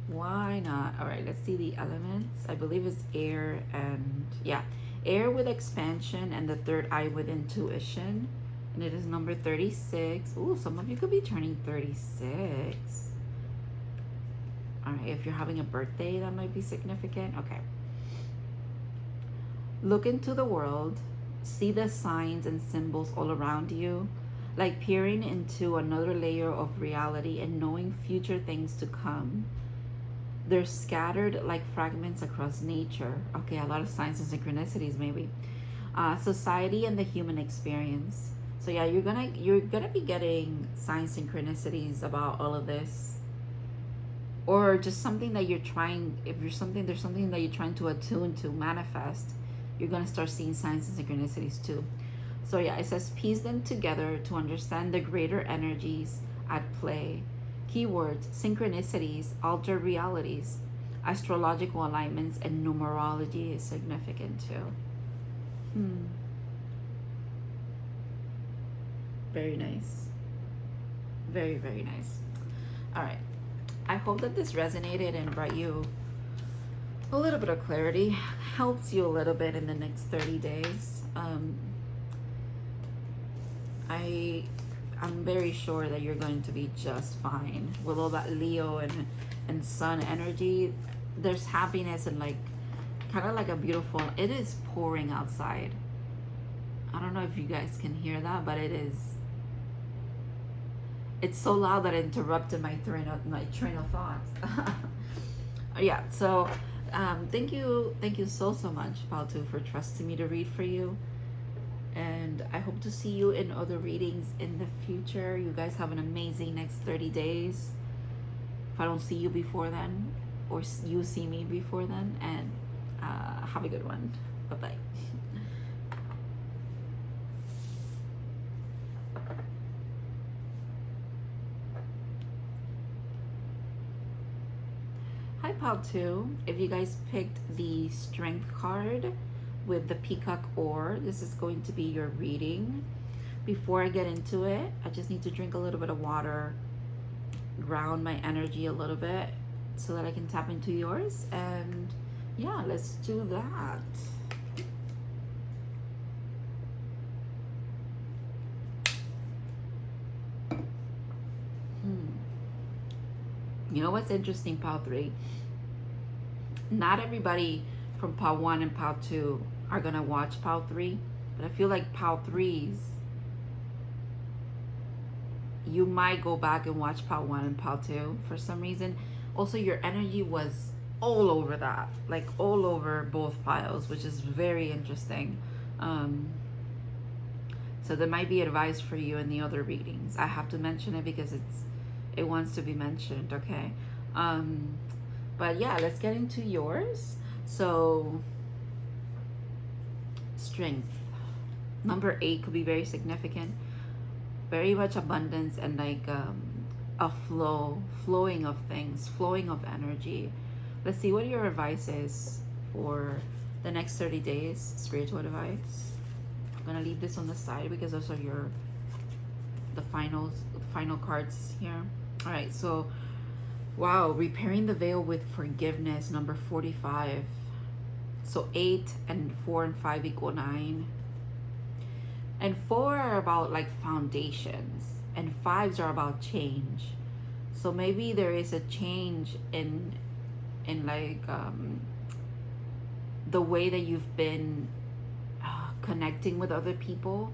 Why not? All right, let's see the elements. I believe it's air and, yeah, air with expansion and the third eye with intuition. And it is number 36. Ooh, some of you could be turning 36. All right, if you're having a birthday, that might be significant. Okay. Look into the world. See the signs and symbols all around you, like peering into another layer of reality and knowing future things to come. They're scattered like fragments across nature. Okay, a lot of signs and synchronicities maybe. Society and the human experience. So yeah, you're gonna be getting signs, synchronicities about all of this, or just something that you're trying. If there's something that you're trying to attune to manifest, you're gonna start seeing signs and synchronicities too. So yeah, it says piece them together to understand the greater energies at play. Keywords: synchronicities, altered realities, astrological alignments, and numerology is significant too. Very nice. Very, very nice. All right. I hope that this resonated and brought you a little bit of clarity, helps you a little bit in the next 30 days. I'm very sure that you're going to be just fine with all that Leo and sun energy. There's happiness and like kind of like a beautiful, it is pouring outside. I don't know if you guys can hear that, but it's so loud that it interrupted my train of thought. Yeah, so thank you so much, Paltu, for trusting me to read for you. And I hope to see you in other readings in the future. You guys have an amazing next 30 days. If I don't see you before then, or you see me before then, and have a good one. Bye-bye. Hi, Pal 2. If you guys picked the Strength card with the Peacock Ore, this is going to be your reading. Before I get into it, I just need to drink a little bit of water, ground my energy a little bit so that I can tap into yours. And yeah, let's do that. You know what's interesting, Pal 3? Not everybody from Pal 1 and Pal 2 are going to watch Pal 3. But I feel like Pal 3s, you might go back and watch Pal 1 and Pal 2 for some reason. Also, your energy was all over that. Like all over both piles, which is very interesting. So there might be advice for you in the other readings. I have to mention it because it wants to be mentioned, okay? But yeah, let's get into yours. So Strength, number 8 could be very significant, very much abundance and like a flowing of things, flowing of energy. Let's see what your advice is for the next 30 days, spiritual advice. I'm gonna leave this on the side because those are the final cards here. All right, so wow, repairing the veil with forgiveness, number 45. So 8 and 4 and 5 equal 9. And 4 are about like foundations, and 5s are about change. So maybe there is a change in like the way that you've been connecting with other people.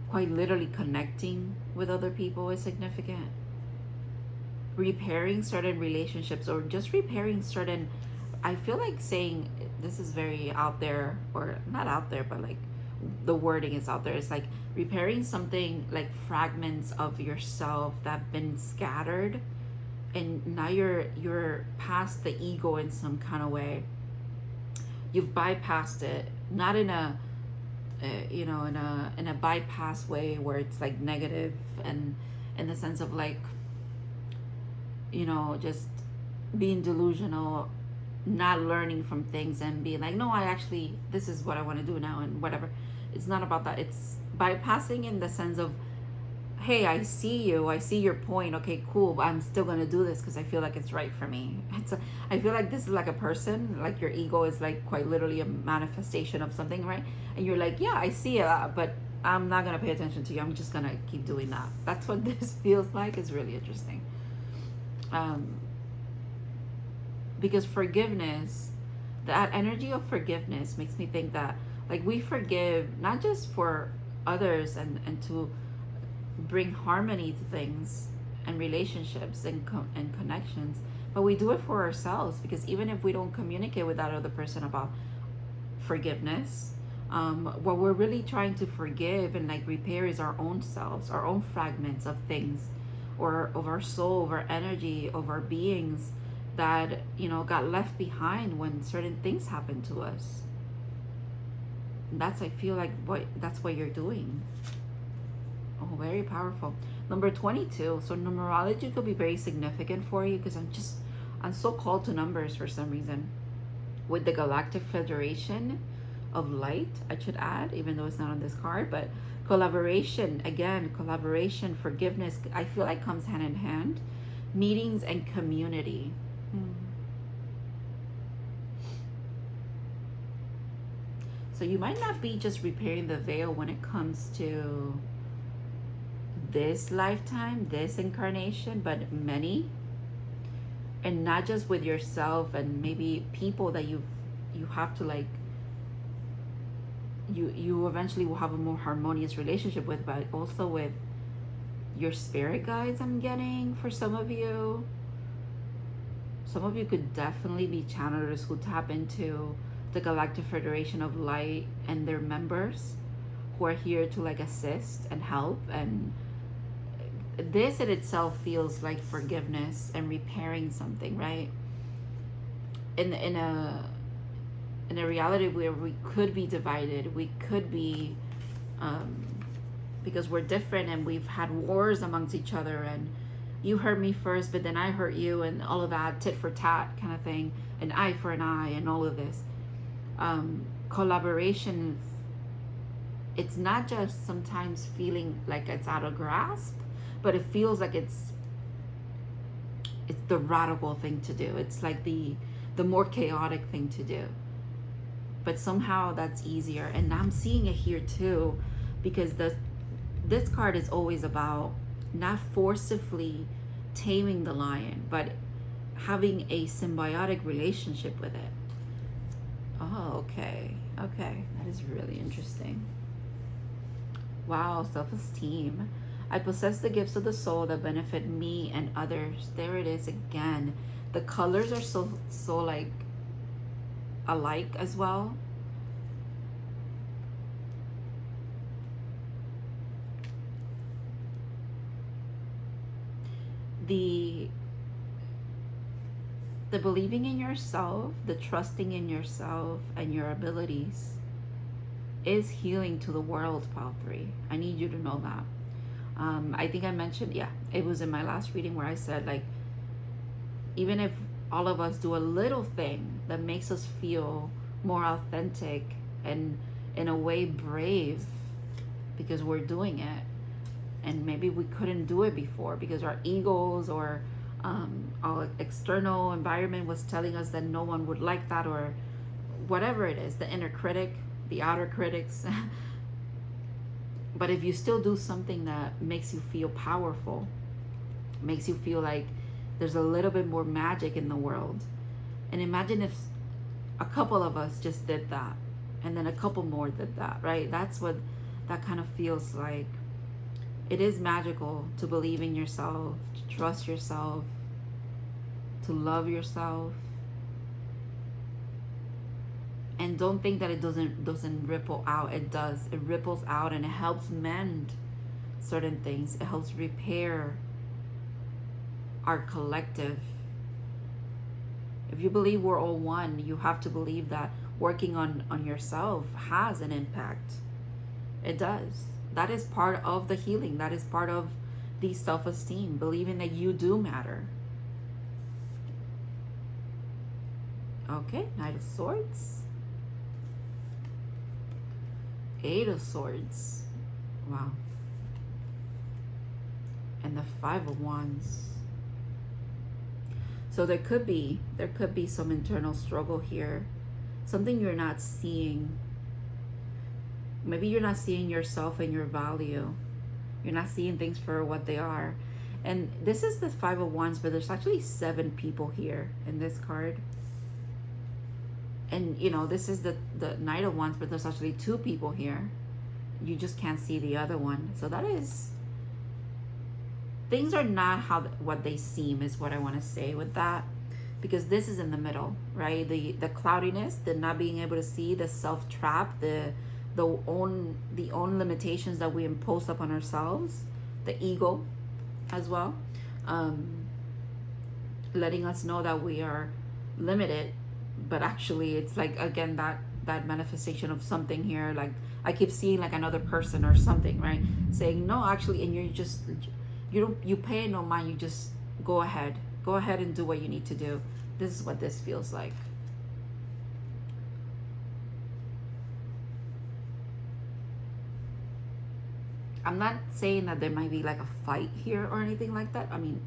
Quite literally connecting with other people is significant. Repairing certain relationships, or just repairing certain, I feel like saying, this is very out there, or not out there, but like the wording is out there. It's like repairing something, like fragments of yourself that have been scattered, and now you're past the ego in some kind of way. You've bypassed it, not in a you know, in a bypass way where it's like negative, and in the sense of like, you know, just being delusional, not learning from things and being like, no, I actually, this is what I want to do now and whatever. It's not about that. It's bypassing in the sense of, hey, I see you, I see your point, okay, cool, but I'm still gonna do this because I feel like it's right for me. I feel like this is like a person, like your ego is like quite literally a manifestation of something, right? And you're like, yeah, I see it, but I'm not gonna pay attention to you, I'm just gonna keep doing that. That's what this feels like. Is really interesting. Because forgiveness, that energy of forgiveness makes me think that like we forgive not just for others and to bring harmony to things and relationships and connections, but we do it for ourselves, because even if we don't communicate with that other person about forgiveness, what we're really trying to forgive and like repair is our own selves, our own fragments of things, or of our soul, of our energy, of our beings that, you know, got left behind when certain things happened to us. And that's, I feel like that's what you're doing. Oh, very powerful. Number 22. So numerology could be very significant for you, because I'm so called to numbers for some reason. With the Galactic Federation of Light, I should add, even though it's not on this card, but collaboration, again, collaboration, forgiveness, I feel like comes hand in hand. Meetings and community. So you might not be just repairing the veil when it comes to this lifetime, this incarnation, but many, and not just with yourself and maybe people that you have to like, you eventually will have a more harmonious relationship with, but also with your spirit guides. I'm getting for some of you. Some of you could definitely be channelers who tap into the Galactic Federation of Light and their members who are here to like assist and help. And this in itself feels like forgiveness and repairing something, right? In a reality where we could be divided, we could be because we're different and we've had wars amongst each other, and you hurt me first but then I hurt you, and all of that tit for tat kind of thing, an eye for an eye, and all of this collaboration. It's not just sometimes feeling like it's out of grasp, but it feels like it's the radical thing to do. It's like the more chaotic thing to do, but somehow that's easier. And I'm seeing it here too, because this card is always about not forcibly taming the lion, but having a symbiotic relationship with it. Oh, okay. That is really interesting. Wow, self-esteem. I possess the gifts of the soul that benefit me and others. There it is again. The colors are so like alike as well. The believing in yourself, the trusting in yourself and your abilities is healing to the world, Pile 3. I need you to know that. I think I mentioned, yeah, it was in my last reading where I said, like, even if all of us do a little thing that makes us feel more authentic and in a way brave because we're doing it, and maybe we couldn't do it before because our egos or our external environment was telling us that no one would like that, or whatever it is, the inner critic, the outer critics. But if you still do something that makes you feel powerful, makes you feel like there's a little bit more magic in the world, and imagine if a couple of us just did that, and then a couple more did that, right? That's what that kind of feels like. It is magical to believe in yourself, to trust yourself, to love yourself. And don't think that it doesn't ripple out. It does. It ripples out, and it helps mend certain things. It helps repair our collective. If you believe we're all one, you have to believe that working on yourself has an impact. It does. That is part of the healing. That is part of the self-esteem, believing that you do matter. Okay, Knight of Swords. Eight of Swords. Wow. And the Five of Wands. So there could be some internal struggle here. Something you're not seeing. Maybe you're not seeing yourself and your value. You're not seeing things for what they are. And this is the Five of Wands, but there's actually 7 people here in this card. And you know, this is the Knight of Wands, but there's actually 2 people here. You just can't see the other one. So that is, things are not what they seem, is what I want to say with that. Because this is in the middle, right? The cloudiness, the not being able to see, the self-trap, the own limitations that we impose upon ourselves, the ego as well, letting us know that we are limited. But actually it's like, again, that manifestation of something here, like I keep seeing like another person or something, right, saying no, actually, and you pay no mind, you just go ahead and do what you need to do. This is what this feels like. I'm not saying that there might be like a fight here or anything like that. I mean,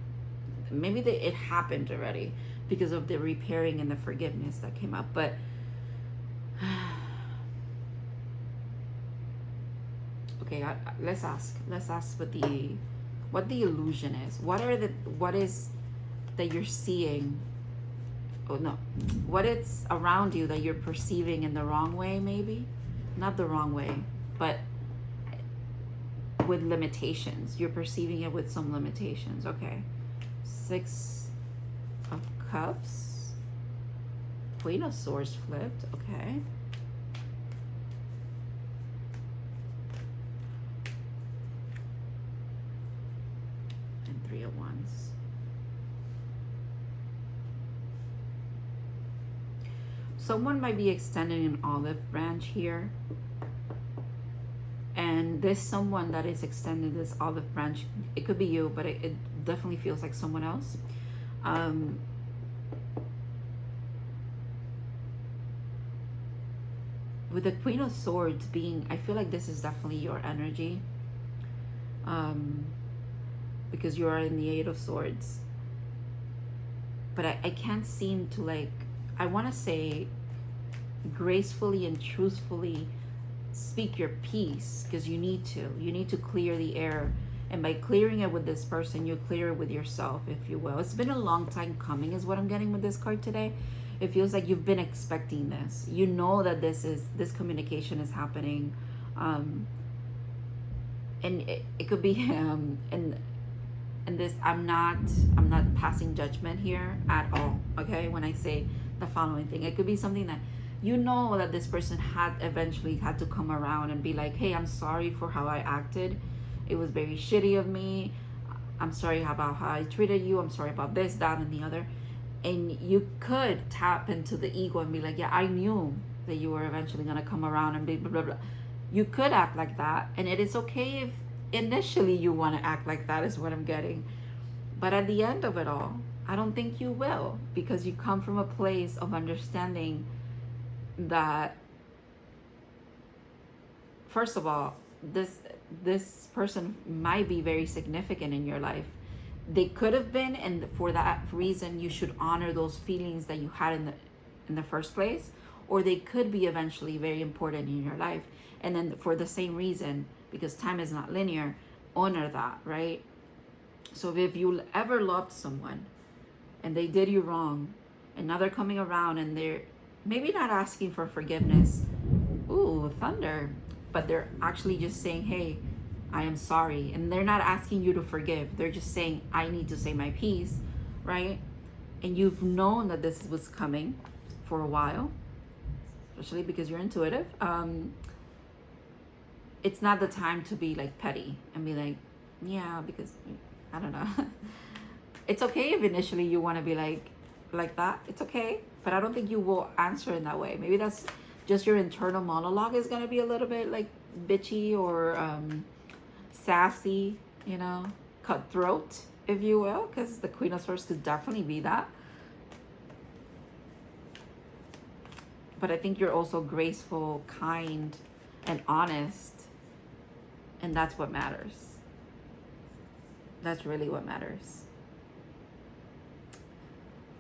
maybe it happened already because of the repairing and the forgiveness that came up. But okay, let's ask what the illusion is. What is that you're seeing? Oh no, what is around you that you're perceiving in the wrong way? Maybe not the wrong way, but with limitations. You're perceiving it with some limitations. Okay, 6 of Cups, Queen of Swords flipped. Okay. And Three of Wands. Someone might be extending an olive branch here. And this someone that is extending this olive branch, it could be you, but it definitely feels like someone else. With the Queen of Swords being, I feel like this is definitely your energy. Because you are in the Eight of Swords. But I can't seem to, like, I want to say gracefully and truthfully speak your piece, because you need to clear the air, and by clearing it with this person, you clear it with yourself, if you will. It's been a long time coming is what I'm getting with this card today. It feels like you've been expecting this. You know that this communication is happening, and it could be and this, I'm not passing judgment here at all, okay? When I say the following thing, it could be something that you know that this person had eventually had to come around and be like, hey, I'm sorry for how I acted. It was very shitty of me. I'm sorry about how I treated you. I'm sorry about this, that, and the other. And you could tap into the ego and be like, yeah, I knew that you were eventually going to come around and be blah, blah, blah. You could act like that. And it is okay if initially you want to act like that, is what I'm getting. But at the end of it all, I don't think you will, because you come from a place of understanding that, first of all, this person might be very significant in your life. They could have been, and for that reason you should honor those feelings that you had in the first place. Or they could be eventually very important in your life, and then for the same reason, because time is not linear, honor that, right? So if you ever loved someone and they did you wrong, and now they're coming around and they're maybe not asking for forgiveness, ooh, thunder, but they're actually just saying, hey, I am sorry. And they're not asking you to forgive. They're just saying, I need to say my piece, right? And you've known that this was coming for a while, especially because you're intuitive. It's not the time to be like petty and be like, yeah, because I don't know. It's okay if initially you want to be like that. It's okay. But I don't think you will answer in that way. Maybe that's just your internal monologue is going to be a little bit like bitchy or sassy, you know, cutthroat, if you will, because the Queen of Swords could definitely be that. But I think you're also graceful, kind, and honest. And that's what matters. That's really what matters.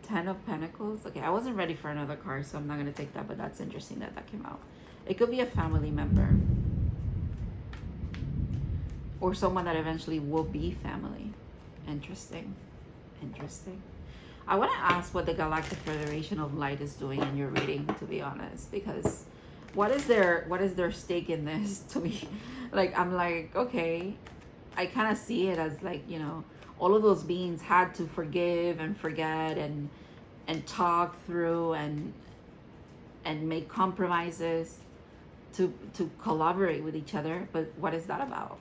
Ten of Pentacles. Okay, I wasn't ready for another card, so I'm not going to take that, but that's interesting that that came out. It could be a family member. Or someone that eventually will be family. Interesting. Interesting. I want to ask what the Galactic Federation of Light is doing in your reading, to be honest, because what is their stake in this to me? Like, I'm like, okay, I kind of see it as like, you know, all of those beings had to forgive and forget and talk through and make compromises to collaborate with each other. But what is that about?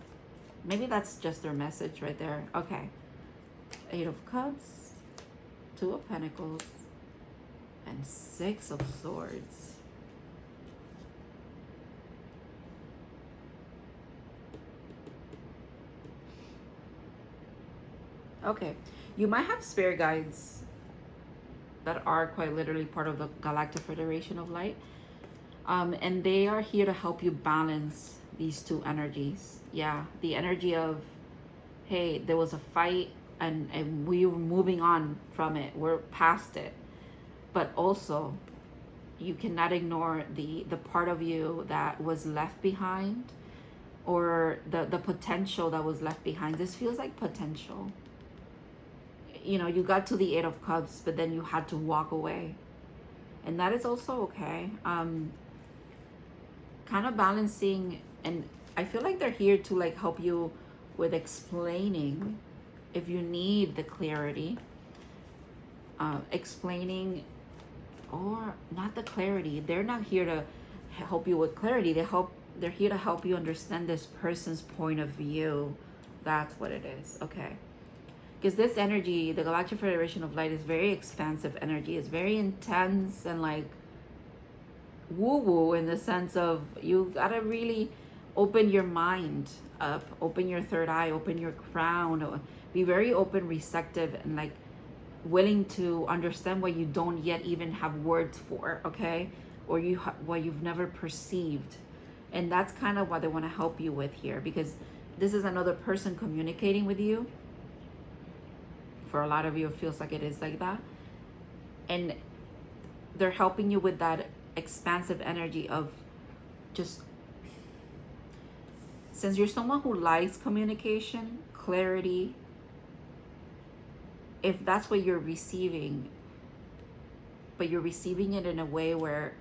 Maybe that's just their message right there. Okay. Eight of Cups, Two of Pentacles, and Six of Swords. Okay, you might have spirit guides that are quite literally part of the Galactic Federation of Light. And they are here to help you balance these two energies. Yeah, the energy of, hey, there was a fight and we were moving on from it. We're past it. But also, you cannot ignore the part of you that was left behind, or the potential that was left behind. This feels like potential. You know, you got to the Eight of Cups, but then you had to walk away. And that is also okay. Kind of balancing, and I feel like they're here to like help you with explaining if you need the clarity. Explaining or not the clarity. They're not here to help you with clarity. They're here to help you understand this person's point of view. That's what it is. Okay. Because this energy, the Galactic Federation of Light, is very expansive energy. It's very intense and like woo-woo, in the sense of you gotta really open your mind up, open your third eye, open your crown, be very open, receptive, and like willing to understand what you don't yet even have words for, okay? Or what you've never perceived. And that's kind of what they want to help you with here, because this is another person communicating with you. For a lot of you, it feels like it is like that. And they're helping you with that expansive energy of just, since you're someone who likes communication, clarity, if that's what you're receiving, but you're receiving it in a way where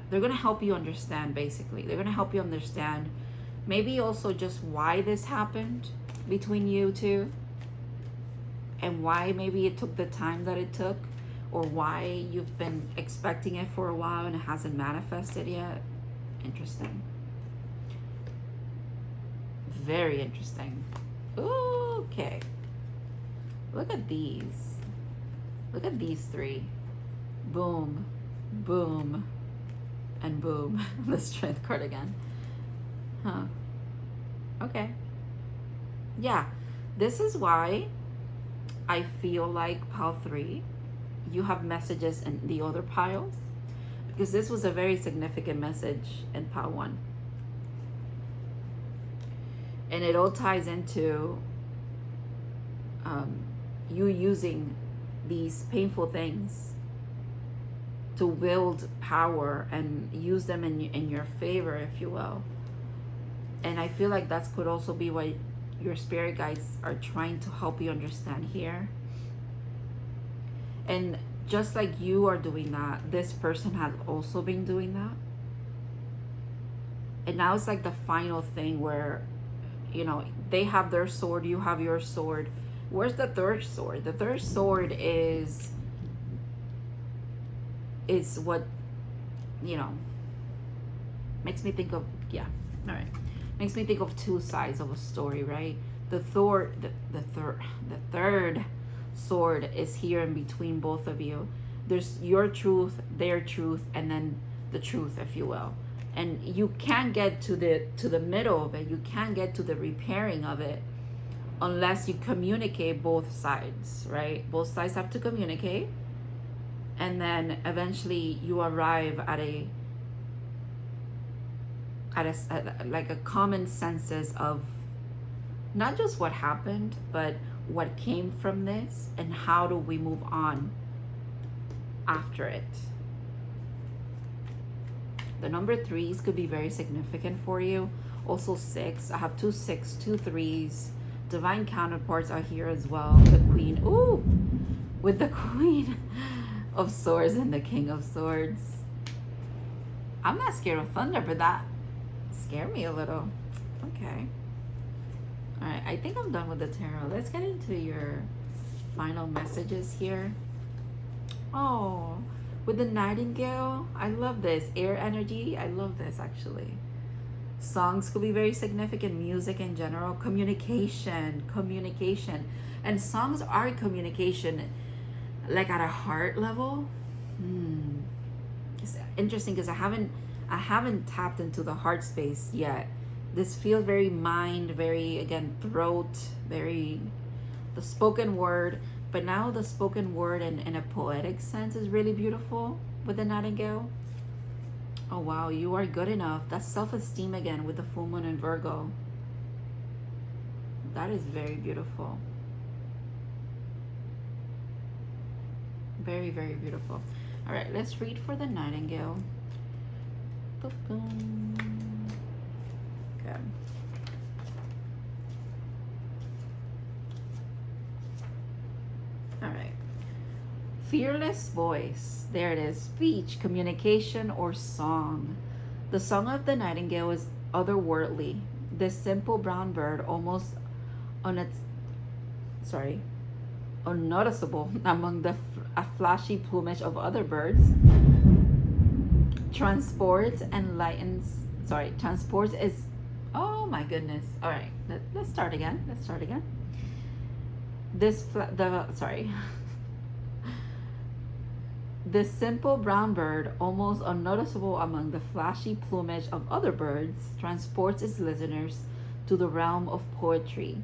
they're going to help you understand, basically. They're going to help you understand maybe also just why this happened between you two, and why maybe it took the time that it took, or why you've been expecting it for a while and it hasn't manifested yet. Interesting. Very interesting. Okay. Look at these. Look at these three. Boom, boom, and boom. The Strength card again. Huh. Okay. Yeah. This is why I feel like pile 3, you have messages in the other piles, because this was a very significant message in pile 1. And it all ties into you using these painful things to wield power and use them in your favor, if you will. And I feel like that could also be what your spirit guides are trying to help you understand here. And just like you are doing that, this person has also been doing that. And now it's like the final thing where, you know, they have their sword, you have your sword. Where's the third sword? The third sword is what, you know, makes me think of, yeah, all right. Makes me think of two sides of a story, right? The third sword is here in between both of you. There's your truth, their truth, and then the truth, if you will. And you can't get to the middle of it. You can't get to the repairing of it unless you communicate both sides, right? Both sides have to communicate, and then eventually you arrive at a like a common senses of not just what happened, but what came from this, and how do we move on after it. The number 3s could be very significant for you. Also 6. I have 2 6, 2 3s. Divine counterparts are here as well. The Queen. Ooh! With the Queen of Swords and the King of Swords. I'm not scared of thunder, but that scared me a little. Okay. Alright, I think I'm done with the tarot. Let's get into your final messages here. Oh, with the Nightingale, I love this. Air energy, I love this actually. Songs could be very significant. Music in general. Communication. And songs are communication, like at a heart level. It's interesting because I haven't tapped into the heart space yet. This feels very mind, very, again, throat, very the spoken word. But now the spoken word in a poetic sense is really beautiful with the Nightingale. Oh wow, you are good enough. That's self-esteem again with the full moon in Virgo. That is very beautiful. Very, very beautiful. All right, let's read for the Nightingale. Boom. Okay. All right. Fearless voice. There it is. Speech, communication, or song. The song of the Nightingale is otherworldly. This simple brown bird, almost unnoticeable among the a flashy plumage of other birds, transports and lightens. Sorry, transports is, oh my goodness. All right, let's start again. Let's start again. This simple brown bird, almost unnoticeable among the flashy plumage of other birds, transports its listeners to the realm of poetry.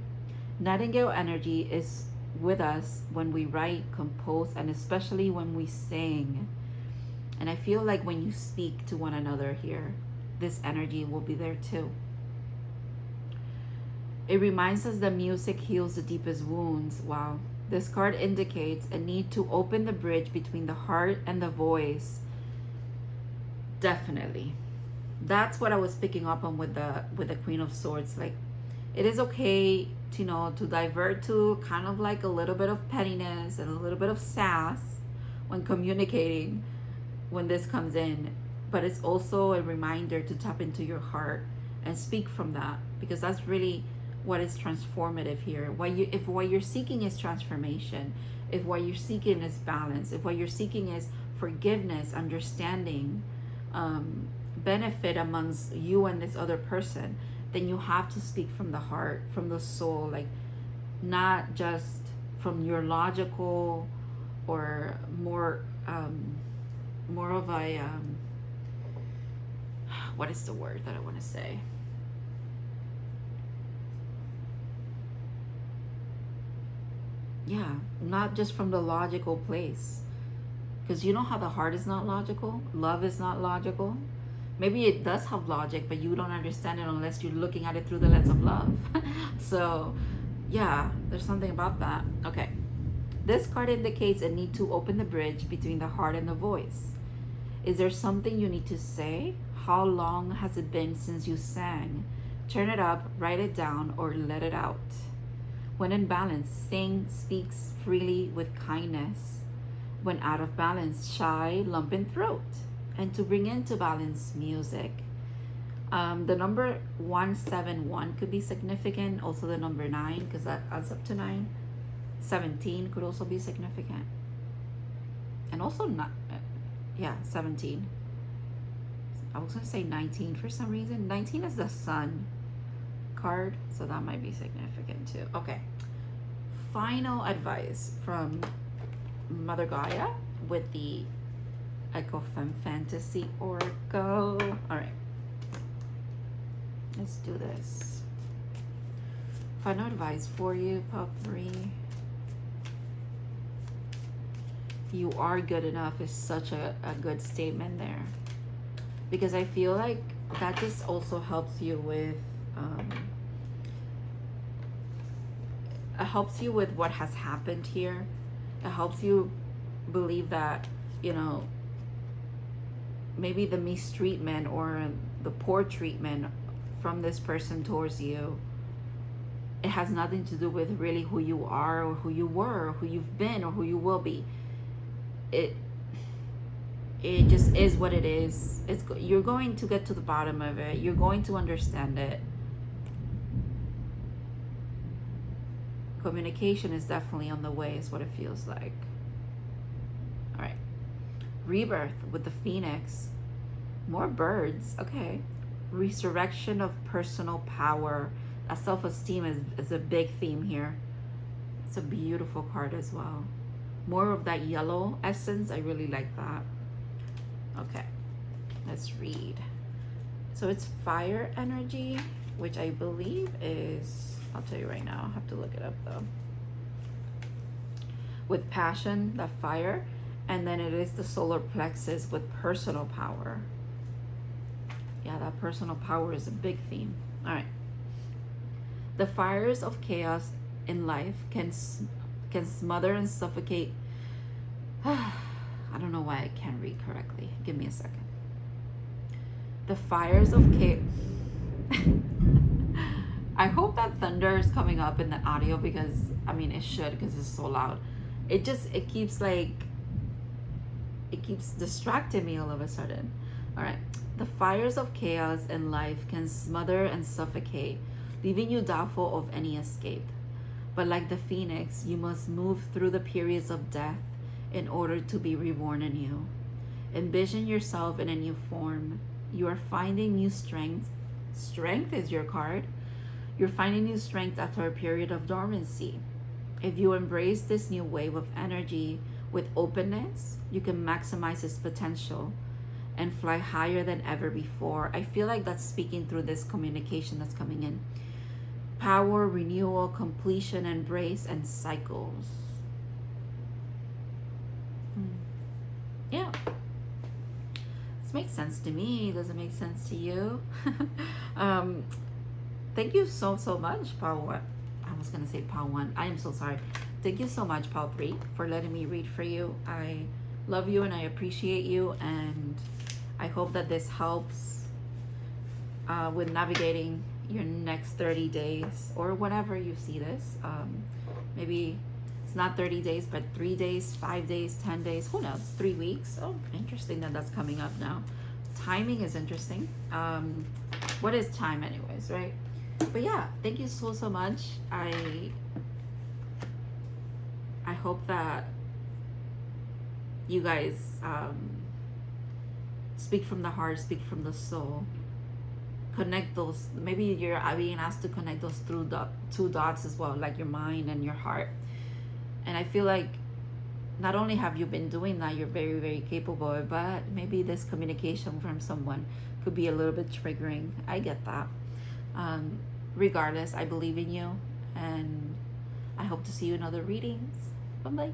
Nightingale energy is with us when we write, compose, and especially when we sing. And I feel like when you speak to one another here, this energy will be there too. It reminds us that music heals the deepest wounds. Wow. This card indicates a need to open the bridge between the heart and the voice. Definitely. That's what I was picking up on with the Queen of Swords. Like, it is okay to, you know, to divert to kind of like a little bit of pettiness and a little bit of sass when communicating when this comes in. But it's also a reminder to tap into your heart and speak from that, because that's really what is transformative here. If what you're seeking is transformation, if what you're seeking is balance, if what you're seeking is forgiveness, understanding, benefit amongst you and this other person, then you have to speak from the heart, from the soul, like not just from your logical or more of a what is the word that I want to say? Yeah, not just from the logical place. Because you know how the heart is not logical? Love is not logical. Maybe it does have logic, but you don't understand it unless you're looking at it through the lens of love. So, yeah, there's something about that. Okay. This card indicates a need to open the bridge between the heart and the voice. Is there something you need to say? How long has it been since you sang? Turn it up, write it down, or let it out. When in balance, sing, speaks freely with kindness. When out of balance, shy, lump in throat. And to bring into balance, music. The number 171 could be significant. Also the number 9, because that adds up to 9. 17 could also be significant. And also, 17. I was going to say 19 for some reason. 19 is the sun card, so that might be significant too. Okay, final advice from Mother Gaia with the Echo Femme Fantasy Oracle. All right, let's do this. Final advice for you, Pup3. You are good enough is such a good statement there, because I feel like that just also helps you with it helps you with what has happened here. It helps you believe that, you know, maybe the mistreatment or the poor treatment from this person towards you, it has nothing to do with really who you are or who you were or who you've been or who you will be. It just is what it is. You're going to get to the bottom of it. You're going to understand it. Communication is definitely on the way, is what it feels like. All right. Rebirth with the Phoenix. More birds. Okay. Resurrection of personal power. That self-esteem is a big theme here. It's a beautiful card as well. More of that yellow essence. I really like that. Okay. Let's read. So it's fire energy, which I believe is... I'll tell you right now. I have to look it up though. With passion, that fire. And then it is the solar plexus with personal power. Yeah, that personal power is a big theme. All right. The fires of chaos in life can smother and suffocate. I don't know why I can't read correctly. Give me a second. The fires of chaos. I hope that thunder is coming up in the audio, because I mean it should, because it's so loud. It keeps distracting me all of a sudden. All right. The fires of chaos in life can smother and suffocate, leaving you doubtful of any escape. But like the phoenix, you must move through the periods of death in order to be reborn anew. Envision yourself in a new form. You are finding new strength. Strength is your card. You're finding new strength after a period of dormancy. If you embrace this new wave of energy with openness, you can maximize its potential and fly higher than ever before. I feel like that's speaking through this communication that's coming in. Power, renewal, completion, embrace, and cycles. Yeah. This makes sense to me. Does it make sense to you? Thank you so much, Pal 1. I was going to say Pal 1. I am so sorry. Thank you so much, Pal 3, for letting me read for you. I love you and I appreciate you, and I hope that this helps with navigating your next 30 days or whenever you see this. Maybe it's not 30 days, but 3 days, 5 days, 10 days, who knows, 3 weeks. Oh, interesting that that's coming up now. Timing is interesting. What is time anyways, right? But yeah, thank you so much. I hope that you guys speak from the heart, speak from the soul. Connect those, maybe you're being asked to connect those through the 2 dots as well, like your mind and your heart. And I feel like not only have you been doing that, you're very capable, but maybe this communication from someone could be a little bit triggering. I get that. Regardless, I believe in you, and I hope to see you in other readings. Bye bye.